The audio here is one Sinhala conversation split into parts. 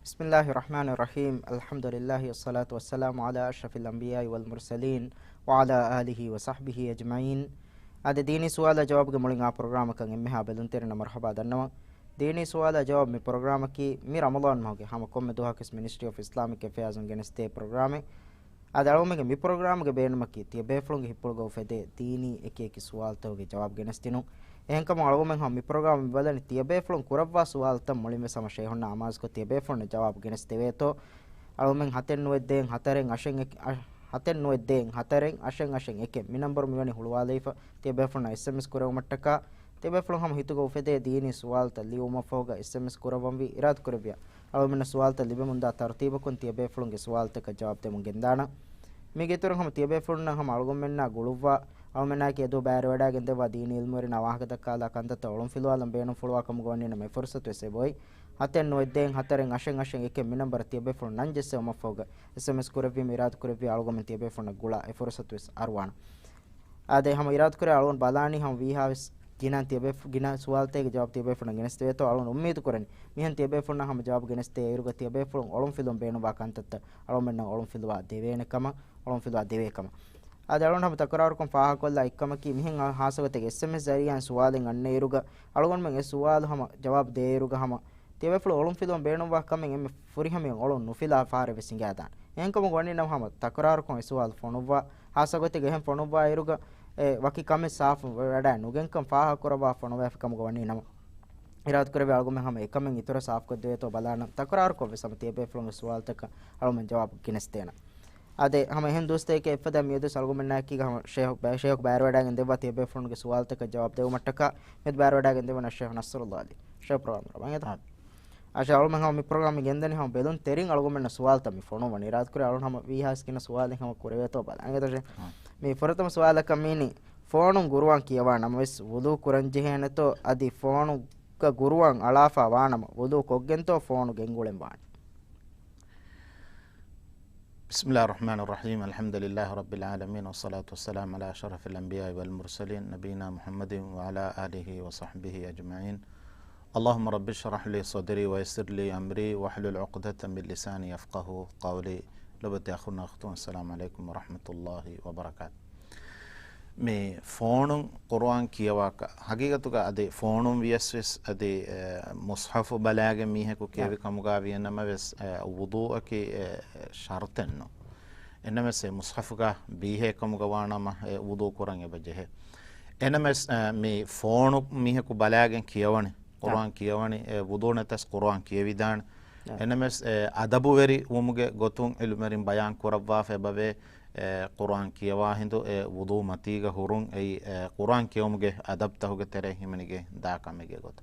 بسم الله الرحمن الرحيم الحمد لله والصلاة والسلام على أشرف الأنبياء والمرسلين وعلى آله وصحبه أجمعين. هذا ديني سؤال جواب كمولين برنامج كان إمها بدونتيرنا مرحبا دنوا. ديني سؤال جواب من برنامج كي مي رمضان ما هو هم كم دوها كس Ministry of Islamic Affairs ونجنستي برنامج. هذا علومه كمي برنامج بينما كي تيبه فلون هيبولغو فدي ديني إكي سؤال توه جواب جنستينو. එහෙන්කම අලගොමෙන් හම් මි ප්‍රෝග්‍රෑම් බලන තියබේ ෆ්ලොන් කුරවවා සුවාල් තම් මුලින්ම සමශේ හොන්න අමාස් කො තියබේ ෆ්ලොන් ජවාබ් ගෙනස් තෙවේතෝ අලගොමෙන් හතෙන් නුවෙද්දෙන් හතරෙන් අෂෙන් හතෙන් නුවෙද්දෙන් හතරෙන් අෂෙන් අෂෙන් එක මි නම්බර් මිවනි හුලවාලේෆ තියබේ ෆ්ලොන් SMS කුරව මට්ටක තියබේ ෆ්ලොන් හම් හිතුගෝ ෆෙදේ දීනි සුවාල් ත ලියුම ෆෝග SMS කුරවම් වි ඉරාත් කුරවියා අලගොමෙන් සුවාල් ත ලිබෙ මුන්දා තර්තිබ කොන් තියබේ ෆ්ලොන් ගේ සුවාල් තක ජවාබ් දෙමුන් ගෙන්දාන මේ ගෙතරන් හම් තියබේ ෆ්ලොන් හම් අලගොමෙන් නා ගුළුවා අවමනා කියදෝ බෑර වඩාගෙන් දෙවා දීනි ඉල්මුරි නවාහක දක්කාලා කන්දත ඔලොම් ෆිලවාලම් බේනු ෆුලවාකම් ගොන්නේ නම ෆුර්සත් වෙසේ බොයි හතෙන් නොෙද්දෙන් හතරෙන් අෂෙන් අෂෙන් එක මි නම්බර තියබේ ෆොන් නංජෙසේ මෆෝග SMS කුරවි මිරාත් කුරවි අලගොමෙන් තියබේ ෆොන් ගුලා ඒ ෆුර්සත් වෙස් අරවාන ආදේ හම ඉරාත් කුරේ අලගොන් බලානි හම වීහාවස් ගිනන් තියබේ ගින සුවාල්තේගේ ජවාබ් තියබේ ෆොන් ගෙනස් තේතෝ අලගොන් උම්මීද කරනි මිහන් තියබේ ෆොන් හම ජවාබ් ගෙනස් තේ ඉරුග තියබේ ෆොන් ඔලොම් ෆිලම් බේනු වා කන්තත අලගොමෙන් ඔලොම් ෆිලවා දෙවේනකම ඔලොම් ෆිලවා දෙවේකම ಅದಳೊಂಡ ಹಮ ತಕರಾರುಕಂ ಫಾಹಕೊಲ್ಲ ಇಕ್ಕಮಕಿ ಮಿಹಿಂ ಹಾಸವತೆಗೆ SMS ಜರಿಯಾನ್ ಸುವಾಲೆನ್ ಅನ್ನೆ ಇರುಗ ಅಳಗೊಂಡ ಮೆಂ A ಸುವಾಲು ಹಮ Jawab they ಇರುಗ ಹಮ ತೆವೆಫ್ಲು ಒಳಂ film ಬೇಣುವಾ ಕಮೆಂ ಎಮ್ಮೆ ಫುರಿ ಹಮ ಒಳಂ ನುಫಿಲಾ ಫಾರೆ ವೆಸಿಂಗಾದಾನ್ ಎಂಕಮ ಗೊಂಡಿ ನಮ ಹಮ ತಕರಾರುಕಂ ಎ ಸುವಾಲ್ ಫೊನುವಾ ಹಾಸವತೆಗೆ ಹೆಂ ಫೊನುವಾ ಇರುಗ ಎ ವಕಿ ಕಮೆ ಸಾಫ್ ವಡ ನುಗೆಂಕಂ ಫಾಹಕೊರವಾ ಫೊನುವಾ ಫಕಮ ಗೊಂಡಿ ನಮ ಇರಾತ್ ಕರವೆ ಅಳಗೊಮ್ಮೆ ಹಮ එකමෙන් ඉතර ಸಾಫ್ ಕೊದ್ದೇತೋ ಬಲಾನ ತಕರಾರುಕಂ ವೆ ಸಮತಿಯ ಬೇಫ್ಲು ಸುವಾಲ್ ತಕ ಅಳಗೊಮ್ಮೆ ಜವಾಬ್ ಗಿನಸ್ತೇನ ಅದೇ ಹಮ ಹೆನ್ ದೋಸ್ತೇಕೆ ಎಫದ ಮಿಯದು ಸಲ್ಗುಮೆನ್ನಾ ಕಿ ಹಮ ಶೇಖ್ ಬಾರ್ವಡಾಗೆನ್ ದೇವ ತಿಬೆ ಫೋನ್ಗೆ ಸವಾಲ್ ತಕ ಜವಾಬ್ ದೇವ ಮಟ್ಟಕ ಮೆದ್ ಬಾರ್ವಡಾಗೆನ್ ದೇವ ಶೇಖ್ ನಸ್ರುಲ್ಲಾ ಅಲಿ ಶೇಖ್ ಪ್ರೋಗ್ರಾಮ್ ಬಂಗದ ಆಶಾ ಅಳು ಮಂಗ ಮಿ ಪ್ರೋಗ್ರಾಮ್ ಗೆಂದನಿ ಹಮ ಬೆಲುನ್ ತೆರಿಂಗ್ ಅಳುಗುಮೆನ್ನ ಸವಾಲ್ ತಮಿ ಫೋನು ವನಿ ರಾತ್ ಕುರೆ ಅಳು ಹಮ ವಿಹಾಸ್ ಕಿನ ಸವಾಲ್ ಹಮ ಕುರೆವೇತೋ ಬಲ ಅಂಗದ ಮಿ ಫರತಮ ಸವಾಲ ಕಮೀನಿ ಫೋನು ಗುರುವಾನ್ ಕಿಯವಾ ನಮಸ್ ವುದು ಕುರಂಜಿ ಹೇನತೋ ಅದಿ ಫೋನು ಕ ಗುರುವಾನ್ ಅಲಾಫಾ ವಾನಮ ವುದು ಕೊಗ್ಗೆಂತೋ ಫೋನು ಗೆಂಗುಳೆಂ ಬಾಣಿ بسم الله الرحمن الرحيم الحمد لله رب العالمين والصلاة والسلام على أشرف الأنبياء والمرسلين نبينا محمد وعلى آله وصحبه أجمعين اللهم رب اشرح لي صدري ويسر لي أمري واحلل عقدة من لساني يفقه قولي لبت أخونا أختون السلام عليكم ورحمة الله وبركاته මේ ෆෝනුන් කුර්ආන් කියවාක හගීගතුක අදේ ෆෝනුන් වියස්විස් අදේ මුස්හෆ් බලාගේ මීහෙකු කියවි කමුගා වියනම වෙස් වුදුඅකි ෂර්තන්නෝ එනමස් මුස්හෆ්ගා බීහෙ කමුගා වානම වුදු කුරන් එබජෙහ එනමස් මේ ෆෝනු මීහෙකු බලාගෙන් කියවනේ කුර්ආන් කියවනේ වුදු නැතස් කුර්ආන් කියවිදාන එනමස් අදබු වෙරි වමුගේ ගොතුන් ඉල්මරින් බයන් කරවවා ෆෙබවේ කුර්ආන් කියවා හින්දු වුදු මතීග හුරුන් ඒ කුර්ආන් කියවමුගේ අදබ්තහුගේ තෙරේ හිමනිගේ දාකමගේ ගොත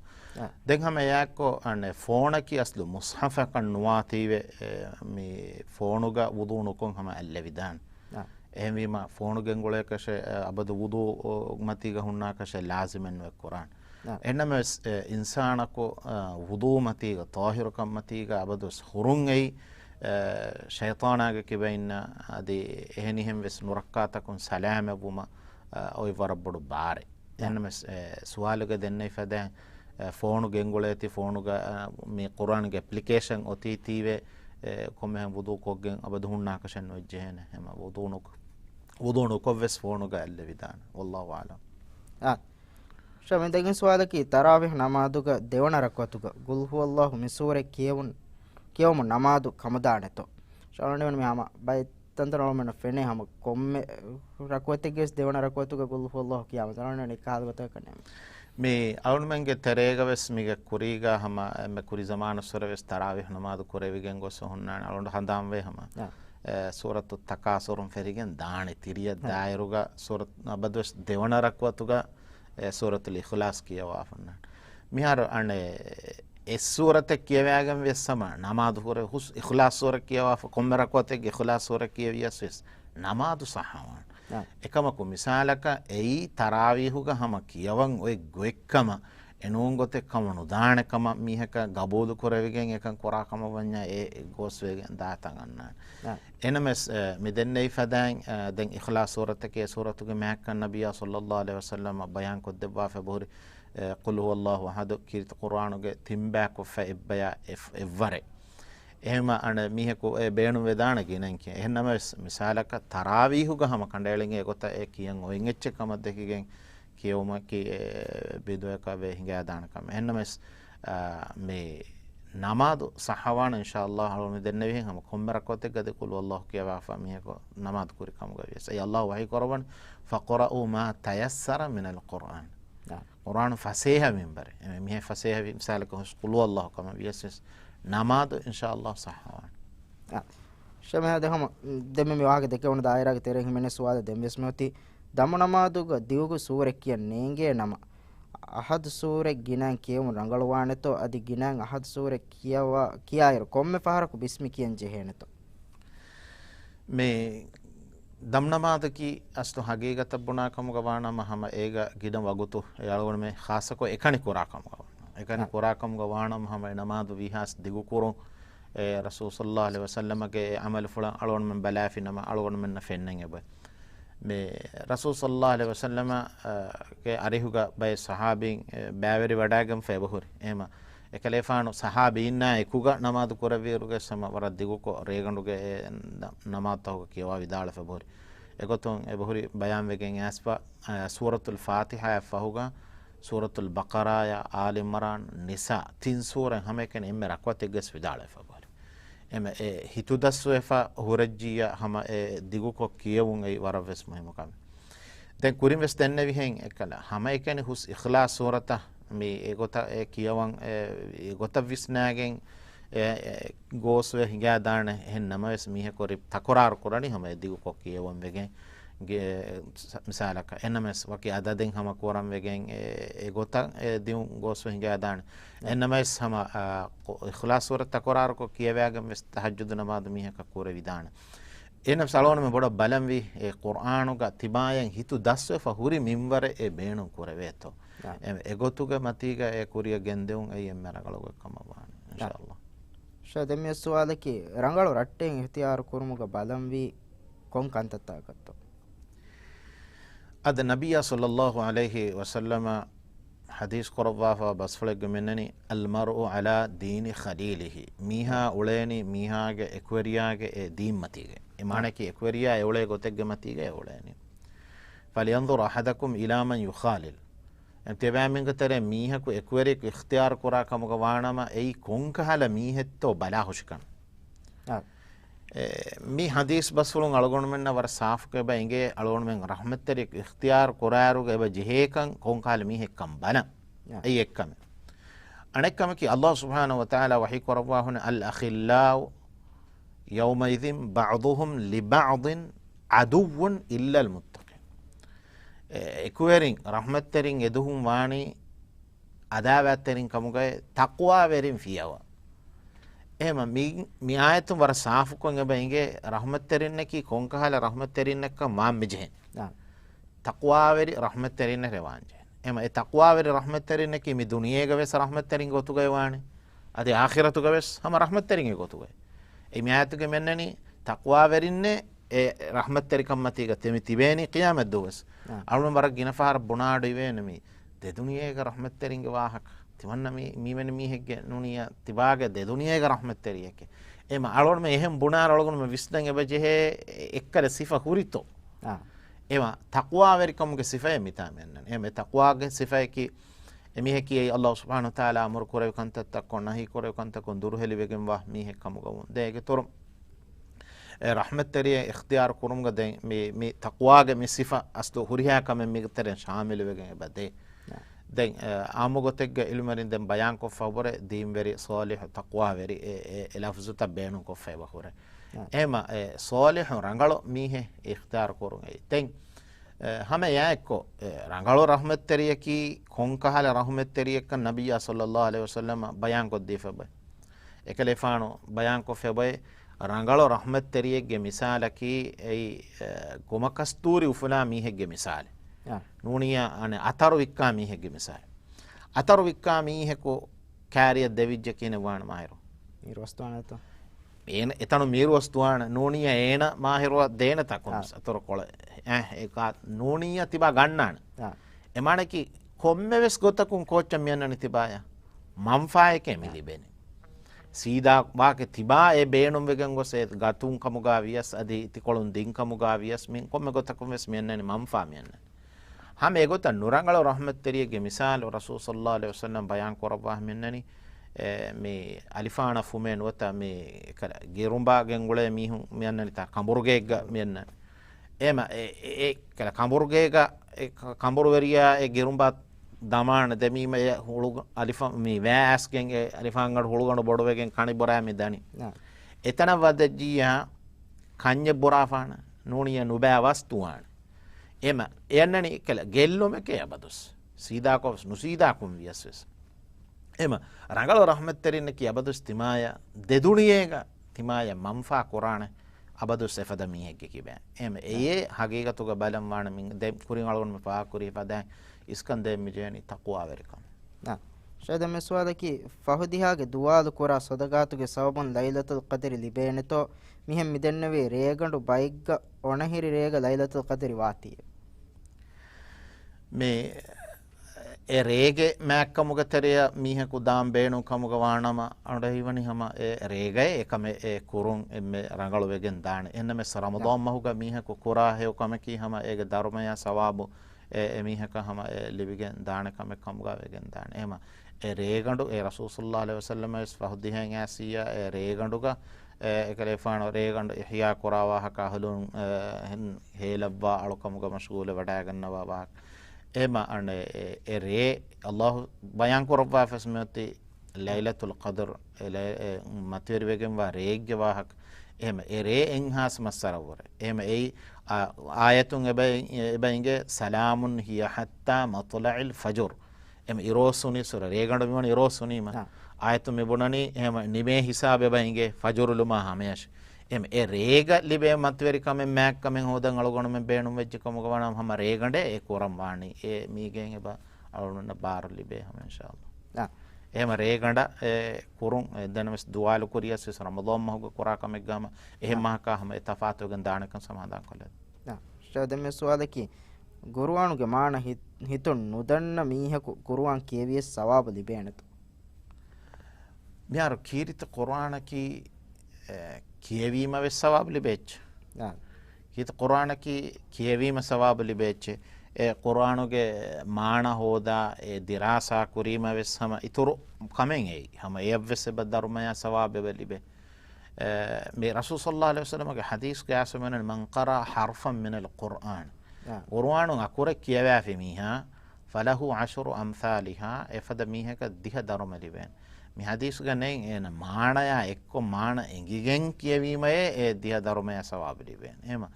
දැන් හැම යක්කෝ අනේ ෆෝන කි අස්ලු මුස්හෆ කන් නුවාතීවේ මේ ෆෝනුගා වුදු නුකොන් හැම අල්ලවිදාන් එහෙම වීම ෆෝනුගෙන් ගොලේ කෂේ අබදු වුදු මතීග හුන්නා කෂේ ලාසිමෙන් වේ කුර්ආන් එන්නම ඉන්සානකෝ වුදු මතීග තාහිරකම් මතීග අබදු හුරුන් ඒ ಶೈತಾನಾಗ ಕಿಬೈನ್ನ ಅದಿ ಎಹನಿಹೆಂ ವೆಸ್ ನುರಕ್ಕಾತಕುನ್ ಸಲಾಮ ಬುಮ ಒಯ್ ವರಬ್ಬಡು ಬಾರೆ ಎನ್ನಮ ಸುವಾಲುಗ ದೆನ್ನೈ ಫದ ಫೋನು ಗೆಂಗುಳೇತಿ ಫೋನುಗ ಮಿ ಕುರಾನ್ಗೆ ಅಪ್ಲಿಕೇಶನ್ ಒತಿ ತೀವೆ ಕೊಮ್ಮೆ ವುದು ಕೊಗ್ಗೆನ್ ಅಬದು ಹುಣ್ಣಾಕಶನ್ ಒಜ್ಜೆಹನೆ ಹೆಮ ವುದುನು ಕೊವ್ವೆಸ್ ಫೋನುಗ ಅಲ್ಲೆ ವಿಧಾನ ವಲ್ಲಾಹು ಆಲಂ ಶಮೆಂದಗಿನ್ ಸುವಾಲಕಿ ತರಾವಿಹ್ ನಮಾದುಗ ದೇವನ ರಕ್ವತುಗ ಗುಲ್ ಹುವಲ್ಲಾಹು ಮಿಸೂರೆ කියවම නමාදු කමදානතෝ ශරණෙවන මෙහම බයි තන්තරවමන ෆෙනේ හම කොම්මෙ රකවතෙගෙස් දෙවන රකවතුක ගුල්හුල්ලාහ් කියම ශරණෙවන කාදවත කන්නේ මේ අවුන්මන්ගේ තෙරේගවස් මිග කුරීගා හම එම කුරි zamaන සොරවස් තරාවිහ නමාදු කුරෙවිගෙන් ගොස් හොන්නාන අලොන්ඩ හඳාම් වේ හම සූරතු තකාසුරුම් ෆෙරිගෙන් දානි තිරිය දායරුගා සූරත් අබදවස් දෙවන රකවතුක සූරතුල් ඉඛ්ලාස් කියවා ෆන්නාන මිහාර අනේ es surate kiyawagan ves sama namadu hore hus ikhlas sura kiyawa komme rakwatek ikhlas sura kiyawiyas ves namadu sahawan ekamaku misalaka ei tarawihuga hama kiyawan oy goekkama enun gote kamanu daane kama miheka gabodu korevigen ekan kora kama wanya e goswegen datan anna enames midennei fadan den ikhlas surate ke suratuge mehkan nabiyya sallallahu alaihi wasallam bayan koddewa fe bori قل هو الله أحد كيرت قرآن جه تيمباك وفا إبيا إفوري එහෙම අන මිහෙකු ඒ බේණු වේදාන කියනන් කිය. එහෙන්නම මිසාලක තරාවීහු ගහම කණ්ඩායලින් ඒකොත ඒ කියන් ඔයින් එච්ච කම දෙකකින් කියවම කී බෙදුවක වේ හිඟා දානකම. එහෙන්නම මේ නමාදු සහවාන ඉන්ෂාඅල්ලාහ් හලුම දෙන්න වෙහින් හැම කොම්බරකොත් එක්ක දෙකුල් වල්ලාහ් කියවා මිහෙකු නමාද කුරි කම ගවියස්. ඒ අල්ලාහ් වහී කරවන් ෆක්රාඋ මා තයස්සර මිනල් කුර්ආන්. කුර්ආන් ෆසීහ මින්බර. මිහෙ ෆසීහ මිසාලක කුල් වල්ලාහ් කම වියස් නමාද ඉන්ෂාඅල්ලාහ් සහවාන. ශමහ දහම දෙමෙ මෙවාගේ දෙක වුණ දායරාගේ තෙරෙහි මෙන්න සුවාද දෙම්බස් මෙති දම නමාදුග දිවුගු සූරෙක් කියන්නේ නම අහද් සූරෙක් ගිනන් කියමු රංගලවානෙතෝ අදි ගිනන් අහද් සූරෙක් කියවා කියායර කොම්මෙ පහරකු බිස්මි කියන් ජෙහෙනතෝ මේ දම් නමාදකි අස්තු හගීගත බුණා කමුග වානම හැම ඒක ගිඩම් වගුතු යාලවන මේ ખાસකෝ එකණි කුරා කමුග එකණි කුරා කමුග වානම හැම නමාදු විහාස් දිගු කුරෝ රසූල් සල්ලල්ලාහු අලයිහි වසල්ලමගේ අමල් ෆුලන් අලවන මෙන් බලාෆිනම අලවන මෙන් ෆෙන්නන් එබ මේ රසූල් සල්ලල්ලාහු අලයිහි වසල්ලම ගේ අරිහුග බය සහාබින් බෑවරි වඩාගම් ෆෙබහුරි එහෙම එකලේෆානු සහාබීන්න එකුග නමාදු කොරවීරුගේ සම වර දිගුකෝ රේගඬුගේ නමාතහුග කියවා විදාල ෆෙබහුරි එගොතුන් එබහුරි බයම් වෙගෙන් ඇස්පා සූරතුල් ෆාතිහා ෆහුගා සූරතුල් බකරා යා ආල ඉම්රාන් නිසා තින් සූරෙන් හැම එකෙන් එම්ම රක්වත එගස් විදාල ෆෙබහුරි එම හිතු දස්වෙෆා හුරජ්ජිය හැම දිගුකෝ කියවුන් ඒ වරවස් මොහිමකම් දැන් කුරින් වෙස් දෙන්නේ විහෙන් එකල හැම එකෙන් හුස් ඉඛලාස් සූරත මේ ඒගොත කියවන් ඒගොත විස්නාගෙන් ගෝස්වේ හිඟා දාන එහෙන් නමස් මිහ කොරි තකොරාර කරණි හැම දිගුකෝ කියවම් වෙගෙන් මිසාලක එනමස් වකි අදදෙන් හැම කොරම් වෙගෙන් ඒගොත දියුන් ගෝස්වේ හිඟා දාන එනමස් හැම ඉඛලාස් සූරත තකොරාරකෝ කියවෑගම් වෙස් තහජ්ජුද් නමාද මිහක කොර විදාන එනම් සලෝනම බොඩ බලම් වි ඒ කුර්ආනුග තිබායන් හිතු දස්ව ෆහුරි මින්වර ඒ බේණු කරවේතෝ එගොතුග මතීග ඒ කුරිය ගෙන්දෙවුන් ඒ එම්මරගලව කමවාන ඉන්ෂාඅල්ලාහ් ෂදෙමිය සුවාලකි රංගලු රට්ටෙන් ඉහතියාර කුරුමුග බලම් වි කොන් කන්තතාකත්තෝ අද නබිය සල්ලල්ලාහු අලයිහි වසල්ලම حديث قربافا بسفلق منني المرء على دين خليله ميها أولاني ميها إكوريا دين متيجة إمانك إكوريا أولي قتج متيجة أولاني فلينظر أحدكم إلى من يخالل انتباه من قتر ميها كو إكوريك اختيار كرا كمغوانا ما أي كونك هلا ميها تو بلاهوش كان මේ හදීස් බස්වලුන් අලගොණ මෙන්න වර සාෆ් කබ එංගේ අලගොණ මෙන් රහමත්තරික ඉඛතියාර කොරාරුග එබ ජෙහෙකන් කොන්කාල මිහෙක්කම් බන අයි එක්කම අනෙක්කම කි අල්ලාහ් සුබ්හානහු වතාලා වහී කරවාහුන අල් අඛිල්ලාව් යෞමයිදින් බඅදුහුම් ලිබඅදින් අදුවුන් ඉල්ලල් මුත්තකින් එකුවරින් රහමත්තරින් එදුහුම් වානි අදාවත්තරින් කමුගේ තක්වා වෙරින් ෆියවා එහෙම මේ ආයතුන් වර සාෆුකන් එබැයිගේ රහමත්තරින්නකි කොන්කහල රහමත්තරින්නක මාම් මෙජෙන් තක්වාවෙරි රහමත්තරින්න රෙවාන්ජෙන් එහෙම ඒ තක්වාවෙරි රහමත්තරින්නකි මේ දුනියේග වෙස් රහමත්තරින් ගොතුගය වානේ අද ආඛිරතුග වෙස් හැම රහමත්තරින් ගොතුගය ඒ මේ ආයතුගේ මෙන්නනි තක්වාවෙරින්නේ ඒ රහමත්තරිකම් මතීග තෙමි තිබේනි කියාමත් දවස් අරුණ වර ගිනෆාර බොනාඩ ඉවෙනමි දෙදුනියේග රහමත්තරින්ගේ වාහක තිවන්න මීවෙන මීහෙක්ගේ නුනිය තිබාගේ දෙදුනියේග රහමත්තරියක එම අලොන් මේ එහෙම් බුණාර ඔලගොන මේ විස්දන් එබජෙහෙ එක්කල සිෆා හුරිතෝ එම තක්වා වෙරිකම්ගේ සිෆය මිතාමෙන්න එම තක්වාගේ සිෆයකි එමිහෙකි අල්ලාහ් සුබ්හානහු තාලා අමර කරේ කන්තත් කොන්නහි කරේ කන්ත කොන් දුරුහෙලි වෙගෙන් වා මීහෙක් කමුගවුන් දෙගේ තොරම් රහමත්තරිය ඉඛතියාර කුරුම්ග දැන් මේ තක්වාගේ මේ සිෆා අස්තු හුරියා කම මේකතරෙන් ශාමිල වෙගෙන් එබදේ දැන් ආමුගතෙක්ග ඉල්මරින් දැන් බයන් කොෆවර දීම් වෙරි සාලිහ් තක්වා වෙරි ලෆ්සු තබේනු කොෆේ බහුර එම සාලිහ් රංගලෝ මීහෙ ඉඛතියාර කරුන් දැන් හැම යෑක්කෝ රංගලෝ රහමත්තරියකි කොන්කහල රහමත්තරියක නබිය සල්ලල්ලාහු අලයිහි වසල්ලම බයන් කොද්දීෆබ එකලෙෆානෝ බයන් කොෆෙබය රංගලෝ රහමත්තරියගේ මිසාලකි ඒ ගොමකස්තූරි උෆලා මීහෙගේ මිසාල නූනිය අනේ අතරු වික්කා මීහෙගේ මිසාල අතරු වික්කා මීහෙකෝ කෑරිය දෙවිජ්ජ කියන වාන මාහිරෝ මීර වස්තුවනත එන එතන මීර වස්තුවන නූනිය ඒන මාහිරෝ දේන තකුන්ස් අතර කොළ ඒක නූනිය තිබා ගන්නාන එමානකි කොම්මෙවස් ගොතකුන් කෝච්ච මියන්නනි තිබාය මම්ෆායකේ මිලිබෙන සීදා වාගේ තිබා ඒ බේනුම් වෙගෙන් ගොස් ඒ ගතුන් කමුගා වියස් අදී තිකොළුන් දින් කමුගා වියස් මින් කොම්ම ගොතකම වෙස් මෙන්නනේ මම් ෆාමියන්නේ හැම ඒ ගොත නුරංගල රහමත් තෙරියගේ මිසාල රසූල් සල්ලල්ලාහු අලයිහි වසල්ලම් බයන් කරවා මෙන්නනේ මේ අලිෆාන ෆුමෙන් වත මේ ගෙරුම්බාගෙන් ගොලේ මිහුන් මෙන්නනේ තා කඹුරුගේග මෙන්න එම ඒ කල කඹුරුගේග කඹුරුවරියා ඒ ගෙරුම්බා දමාන දෙමීම හුළු අලිෆා මේ වෑස්ගෙන් අලිෆාංගඩ හුළුගඬ බොඩවෙගෙන් කණි බොරා මේ දනි එතන වදජියා කඤ්ඤ බොරාෆාන නෝනිය නුබෑ වස්තුවාන එම එන්නනි කල ගෙල්ලොම කයබදොස් සීදාකොස් නුසීදාකුම් වියස්වස් එම රංගල රහමත් තෙරින්න කියබදොස් තිමාය දෙදුණියේක තිමාය මම්ෆා කුරාන අබදොස් එෆද මීහෙක්ගේ කිබෑ එම ඒ හගීගතුග බලම් වාන මින් දෙම් කුරින් අලගොන් පා කුරි පදා ඉස්කන්දේ මිජේනි තක්වා වෙරකම් ශායද මේ සුවාදකි ෆහදිහාගේ දුවාදු කුරා සදගාතුගේ සවබන් ලයිලතුල් ඛදරි ලිබේනතෝ මිහෙම් මිදෙන්නවේ රේගඬු බයිග්ග ඔනහිරි රේග ලයිලතුල් ඛදරි වාතිය මේ ඒ රේගේ මෑක්කමුග තෙරිය මීහකු දාම් බේනු කමුග වානම අඬහිවනි හම ඒ රේගය එකම ඒ කුරුන් එමෙ රංගල වෙගෙන් දාන එන්න මේ රමදාන් මහුග මීහකු කුරා හේව කමකි හම ඒගේ ධර්මය සවාබු මීහක හම ලිවිගෙන් දාන කම කමුග වෙගෙන් දාන එහෙම ඒ රේගඬු ඒ රසූල් සල්ලල්ලාහු අලයිහි වසල්ලම ෆහදිහෙන් ඇසිය ඒ රේගඬුග එකලේ ෆාන රේගඬු ඉහියා කුරාවාහක හලුන් හේලබ්වා අලකමුග මෂගූල වඩා ගන්නවා වාක් එම අනේ රේ අල්ලාහ් බයන් කරවා ෆස්මති ලයිලතුල් ඛදර් මතවර වෙගෙන් වා රේග්ගේ වාහක එහෙම රේ එන්හාස් මස්සරවර එහෙම ඒ ආයතුන් එබැයිගේ සලාමුන් හිය හත්තා මත්ලයිල් ෆජර් එහෙම ඉරෝසුනි සුර රේගඬ මෙවන ඉරෝසුනීම ආයතුන් මෙබුණනි එහෙම නිමේ හිසාබ එබැයිගේ ෆජරුලුමා හමයෂ් එම ඒ රේග ලිබේ මත්වරි කමෙන් මෑක් කමෙන් හොදන් අලගොණ මෙන් බේනුම් වෙච්ච කමුග වණම් හැම රේගඬ ඒ කොරම් වාණි ඒ මීගෙන් එබ අලුන්න බාර ලිබේ හැම ඉන්ෂාඅල්ලාහ් එහෙම රේගඬ ඒ කුරුන් දනමස් දුවාලු කුරියස් විස රමදාන් මහුග කොරා කමෙක් ගාම එහෙම මහකා හැම තෆාතුගෙන් දානකන් සමාදන් කළා ශායද මේ සුවාදකි ගුරුවානුගේ මාන හිතුන් නුදන්න මීහකු කුරුවන් කියවිය සවාබ ලිබේනතු මියාර කීරිත කුර්ආනකි කියවීම වෙස් සවාබ ලිබෙච්ච කීත කුර්ආනකි කියවීම සවාබ ලිබෙච්ච ඒ කුර්ආනුගේ මාන හෝදා ඒ දිරාසා කුරීම වෙස් හැම ඉතුරු කමෙන් එයි හැම ඒ වෙස් බදර්මය සවාබ ලිබෙ මේ රසූල් සල්ලල්ලාහු අලයිහි වසල්ලමගේ හදීස් ගාසමන මන් qara harfan min al-Qur'an කුර්ආනු අකුර කියවා ෆෙමිහා ෆලහු 10 අම්සාලිහා එෆද මීහක දිහ දරම ලිබෙන මේ හදීස් ගන්නේ එන මානය එක්ක මාන එංගිගෙන් කියවීමයේ ඒ දිහ ධර්මය සවාබ ලිබෙන එහෙම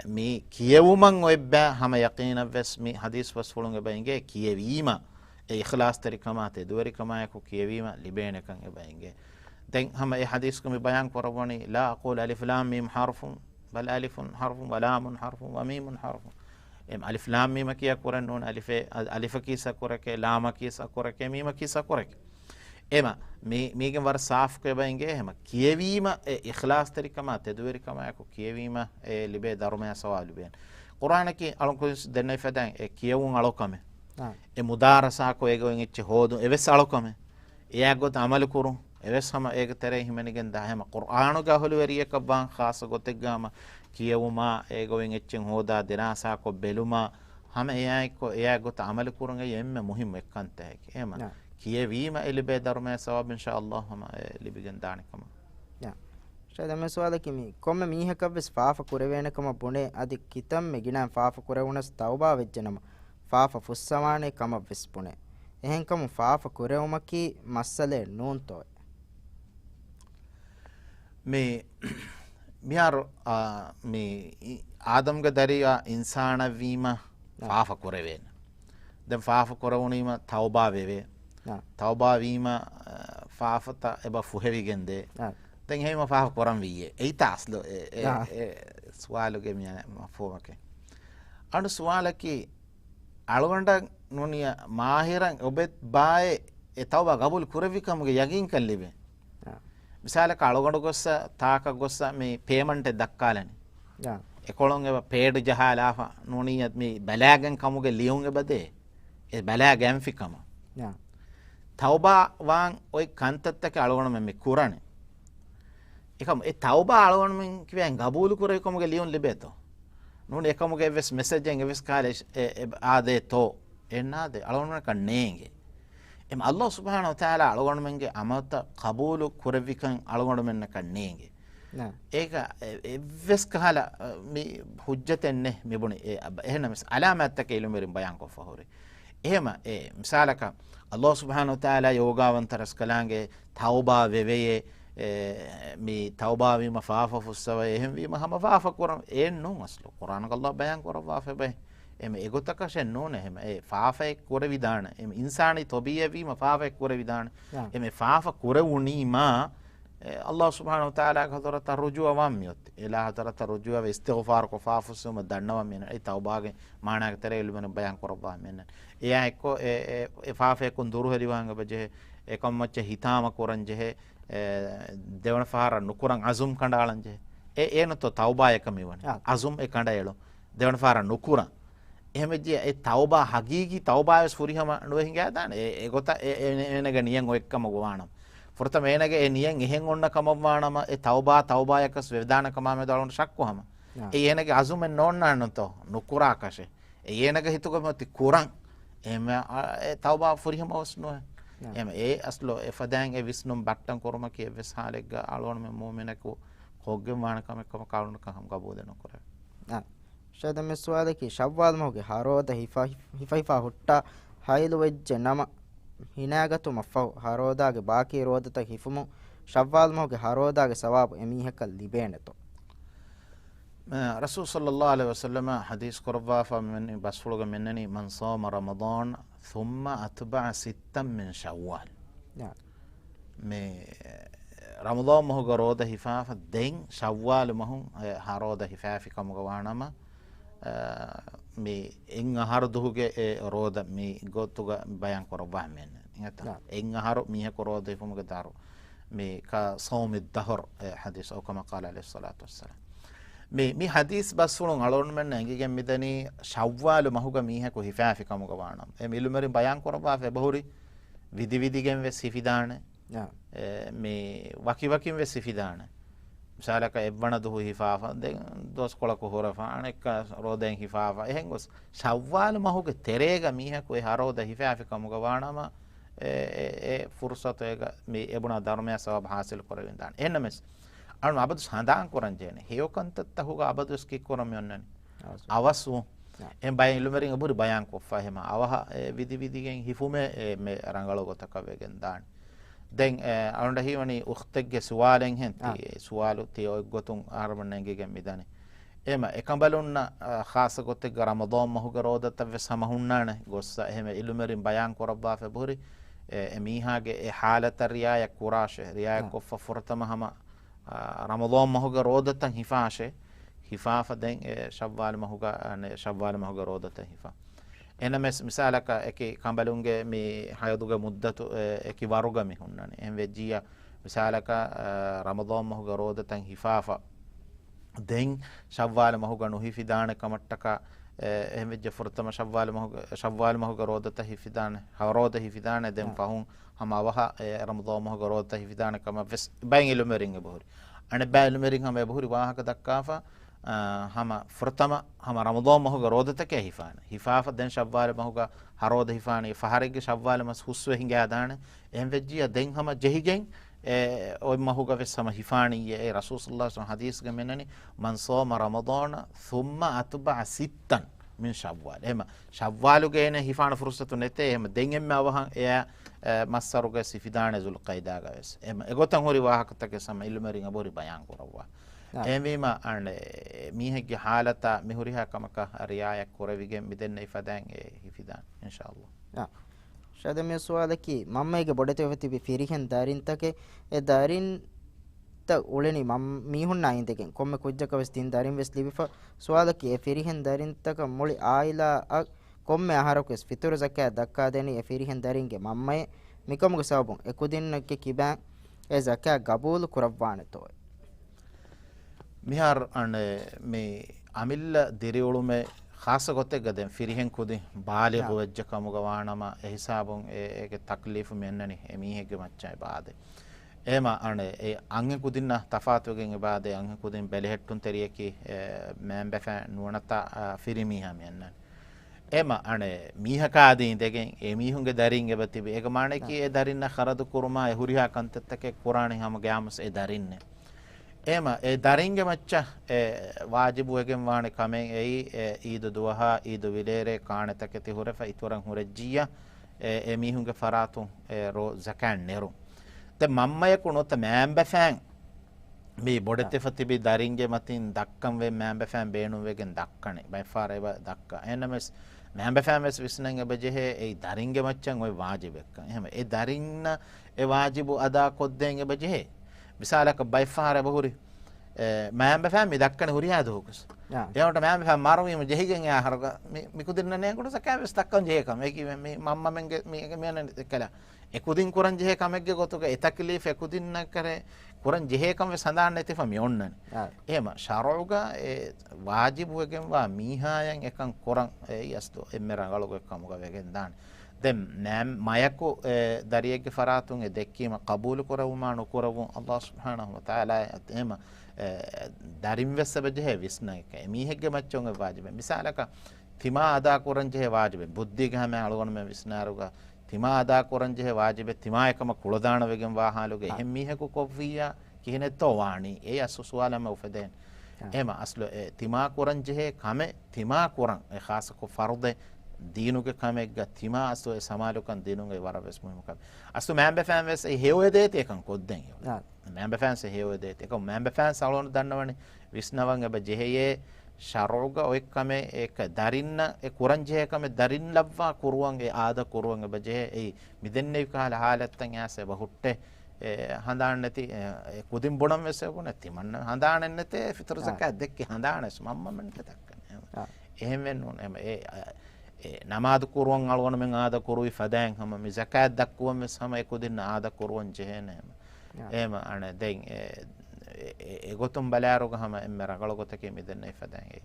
මේ කියවුමන් ඔය බෑ හැම යකීන වෙස් මේ හදීස් වස් වලුන්ගේ බයින්ගේ කියවීම ඒ ඉඛලාස් තරිකමාතේ දුවරි කමායක කියවීම ලිබෙන එකන් ඒ බයින්ගේ දැන් හැම ඒ හදීස් කම බයන් කරවණි ලා අකූල් අලිෆ් ලාම් මීම් හර්ෆුන් බල් අලිෆුන් හර්ෆුන් වලාමුන් හර්ෆුන් වමීමුන් හර්ෆුන් එම් අලිෆ් ලාම් මීම කිය කරන්න ඕන අලිෆ කීස කරකේ ලාම කීස කරකේ මීම කීස කරකේ එම මේගෙන් වර සාෆ් කබයින්ගේ එහෙම කියවීම ඉඛලාස් තරිකම තෙදුවරිකම යක කියවීම ඒ ලිබේ ධර්මය සවාල් ලිබෙන කුර්ආනකි අලුකුස් දෙන්නයි ෆදන් ඒ කියවුන් අලොකම ඒ මුදාරසා කෝ ඒගෙන් ඉච්ච හොදු එවස් අලොකම එයාගොත අමල කුරු එවස් හැම ඒක තරේ හිමනිගෙන් දාහෙම කුර්ආනු ගහලු වරියක බං ખાસ ගොතෙක් ගාම කියවුමා ඒගෙන් ඉච්චෙන් හොදා දිනාසා කෝ බෙලුමා හැම එයාගොත අමල කුරුන්ගේ එම්ම මුහිම් එක්කන්ත හැකි එහෙම කියවීම එලිබේ ධර්මය සවාබ ඉන්ෂාඅල්ලාහ් හැම ලිබිගෙන් දානකම ශායද මේ සුවාදකි මි කොම්ම මීහක වෙස් ෆාෆ කුරවේනකම බොනේ අදි කිතම් මෙගිනා ෆාෆ කුරවුනස් තවබා වෙජ්ජනම ෆාෆ ෆුස්සමානේ කම වෙස් බොනේ එහෙන්කම ෆාෆ කුරවුමකි මස්සලේ නූන්තෝ මේ මියාර මේ ආදම්ගේ දරියා ඉන්සාන වීම ෆාෆ කුරවේන දැන් ෆාෆ කුරවුනීම තවබා වෙවේ තවබා වීම ෆාෆත එබ ෆුහෙවිගෙන්දේ දැන් එහෙම ෆාෆ කරන් වියේ ඒ තාස්ල සුවාලුගේ මිය මෆෝමකේ අනු සුවාලකි අලවණ්ඩ නොනිය මාහිරන් ඔබෙත් බායේ ඒ තවබා ගබුල් කුරවිකම්ගේ යකින් කල්ලිබේ මිසාලක අලගොඩ ගොස්ස තාක ගොස්ස මේ පේමන්ට් දක්කාලනේ එකොළොන් එබ පේඩ ජහලාෆා නොනියත් මේ බලාගෙන් කමුගේ ලියුන් එබදේ ඒ බලා ගැම්ෆිකම tauba wan oi kantattake algon men kurane ekam e tauba algon men kiwen gabulu kure komuge liun libeto nun ekamuge ves message en ves kale ade to enade algon men kannenge em Allah subhanahu wa ta'ala algon menge amata qabulu kurevikan algon men kannenge eka ves kala mi hujjatenne mibuni ehna mis alamat take ilumerin bayan ko fahore ehma misalaka Allah subhanahu wa ta'ala yogawan taras kalange tauba veveye mi tauba wi mafafa fusawa ehem wi mafafa kuram ennu aslo Quran Allah bayan korwa fe be em egotaka shen non ehem faafa kore vidana em insani tobiye wi mafafa kore vidana em faafa kore uni ma Allah subhanahu wa ta'ala hadarata rujua wamiyot ila hadarata rujua ve istighfar ko faafusuma dannawa men ay tawbage maana tere ilmen bayan korba men eya ekko faafe kun duru heliwanga beje ekam macce hitama koranje devana fahara nukuran azum kandalanje eno to tawba ekami wani azum e kandayelo devana fahara nukuran ehmeje e tawba hagigi tawba es furihama no hinga dan e gota enega niyan o ekkam gowanam forta menage niyan ehen onna kamawwanama e tawba yakas vedana kamame dalon shakkuhama e enage azum en nonna nonto nukura kashe e enage hituko moti kuran ehme e tawba furihama osno em aslo e fadang e visnum battan korma ki ves halegga alon me mu'minaku hogge manakam ekam kalun kam gaboden nokore shada me suwada ki shawwal moge haroda hifa hutta haylu wejje nama hinagatu mafaw harodage baaki rodata hifumu shawwal moge harodage sawabu emihekal libeneto Rasul sallallahu alaihi wasallam hadis korwa fa men basfuluga menni man sama Ramadan thumma atba'a sittan min shawwal me Ramadan moge roda hifa fa den shawwal mohun haroda hifa fi kam gawanama me en harduge roda me gotuga bayan korwa men ingata en haro mihe koroda ifumuga daru me ka sawm ad-dahr hadis aw kama qala alayhi salatu wassalam me hadis basulun alon men ngegen midani shawwal mahuga mihe ko hifafi kamuga wanam e milumeri bayan korwa fe bahuri vidigen ve sifidane me wakiwakim ve sifidane misalaka ebbana duhu hifafa den dos kola ko horafa anekka roden hifafa ehengos shawwal mahuga terega mihe ko haroda hifafi kamuga wanama fursat ega me ebuna dharmaya sawab hasil koravindan enmes anu abadu sandan koranjene heyokantat tahuga abadu ski koram yonnani awasu em bayan ilumerin aburi bayan ko fahema awaha vidigen hifume me rangalo gotaka wegen dan den alonda hiwani ukhtegge suwalen henti suwalu tiyo gotun armanengegen midane ema ekambalunna khasa gottegge Ramadan mahuga rodata vesamahunna gossa ehme ilumerin bayan korabba fe buri emihage halata riaya kurashe riaya koffa furtama hama Ramadan mahuga rodatan hifashe hifafa den shawwal mahuga rodatan hifa enames misalaka eki kambalunge mi hayaduga muddatu eki waruga mi hunnani envejia misalaka Ramadan mahuga rodatan hifafa den shawwal mahuga no hifidane kamattaka ehmejja furtama shawwal mahuga rodata hifidane haroda hifidane den fahun hama waha Ramadan mahuga rodata hifidane kama ves bayin ilumering bohuri ane bayin ilumering hama bohuri wahaka dakkafa hama furtama hama Ramadan mahuga rodata ke hifana hifafa den shawwal mahuga haroda hifani faharige shawwal mas huswe hinga adane ehmejja den hama jehigen oy mahuga ves hama hifani e Rasul sallallahu alaihi wasallam hadis ga menani man sama Ramadan thumma atba'a sittan min shawwal ema shawwalu gene hifana fursatu nete ema den emme awahan e masaruga sifidane zul qaida ga ves ema egotan hori wahakata ke sama ilmerin abori bayan korawa emima ane mihege halata mihuriha kamaka riaya koravigen midenne ifadan hifidan inshallah shada me suwalaki mammege bodete wati firihen darin take e darin ta uleni mihunna indegen komme kujjaka wes tin darin wes libifa suwalaki e firihen darin taka muli aila komme aharok es fitur zakka dakka deni e firihen daringe mammay mikomuge sabun e kudinnake kiban e zakka gabul kurawwane toy mihar ane me amilla diriulume khasa gotte gaden firihen kudi baligh wajja kamuga waanama e hisabun ege taklif mennani emihege macca baade ema ane e ange kudinna tafatugen ibade ange kudin belehettun teriyeki membefa nuwanata firimiha mennani ema ane mihakaadi indegen e mihunge darin ebatibe ega maneki e darinna kharadu kurma e huriha kantattake qur'ani hama gamus e darinne ema e daringe macca e wajibu egen waane kamen ei iidu duha iidu vilere kaanetake ti hurefa ituran hurejjiya e mihunge faratun ro zakan neru te mammaya kunota membe fan me bodete fatibi daringe matin dakkam ve membe fan beenu wegen dakkane by far eva dakka enemes membe fan mes visnenge bejehe ei daringe maccan oi wajibekka ehema e darinna e wajibu ada kodden e bejehe misalaka by far bahuri membe fan mi dakkane huri hadu hokus එයාට මම ෆෑම් මාරුවීම ජෙහිගෙන් එයා හරක මිකුදින්න නේ කොට සකෑවස් තක්කන් ජෙහකම මේක මේ මම්ම මෙන්ගේ මේක මෙන්න කළා එකුදින් කුරන් ජෙහකමෙක්ගේ ගොතුක එතකලි ෆෙකුදින්න කරේ කුරන් ජෙහකම සඳහන් නැති ෆම යොන්නනේ එහෙම ශරෝග ඒ වාජිබුවගෙන් වා මීහායන් එකන් කුරන් යස්තෝ එම්මරංගලක කමුග වෙගෙන් දාන දැන් නෑම් මයකෝ දරියෙක්ගේ ෆරාතුන් ඒ දෙක්කීම කබූල් කරවුමා නොකරවුම් අල්ලාහ් සුබ්හානහු වතාලා එහෙම darim vesabaje visnaika emihegge machonge wajibe misalaka tima ada koranje wajibe buddhi gahame algon me visnaruga tima ada koranje wajibe tima ekama kuladana wegen wahaluge emmiheku koviya kihne to wani e asu sualama ufeden ema aslo tima koranje kame tima koran e khasa ko farde diinuge kamegga tima asu e samalukan diinuge waraves muhimka asu membe famves e hewede te kan kodden membe fans e hewede te kan membe fans alon dannawani visnawan eba jeheye sharuga oikkame ek darinna e kuranje ekame darin labwa kuruwan e aada kuruwan eba jehe e midenne kala halatan ase bahutte handan neti kudin bonam wese guna timanna handan nete fitr zakat dekke handanes mamma men takkane ehem wennun namad kuruwan algon men aada kurui fadan hama mi zakat dakkuwan wes hama ekudin aada kuruwan jehene ema ane den egotum balaruga hama emme ragalo gotake midenne fadan e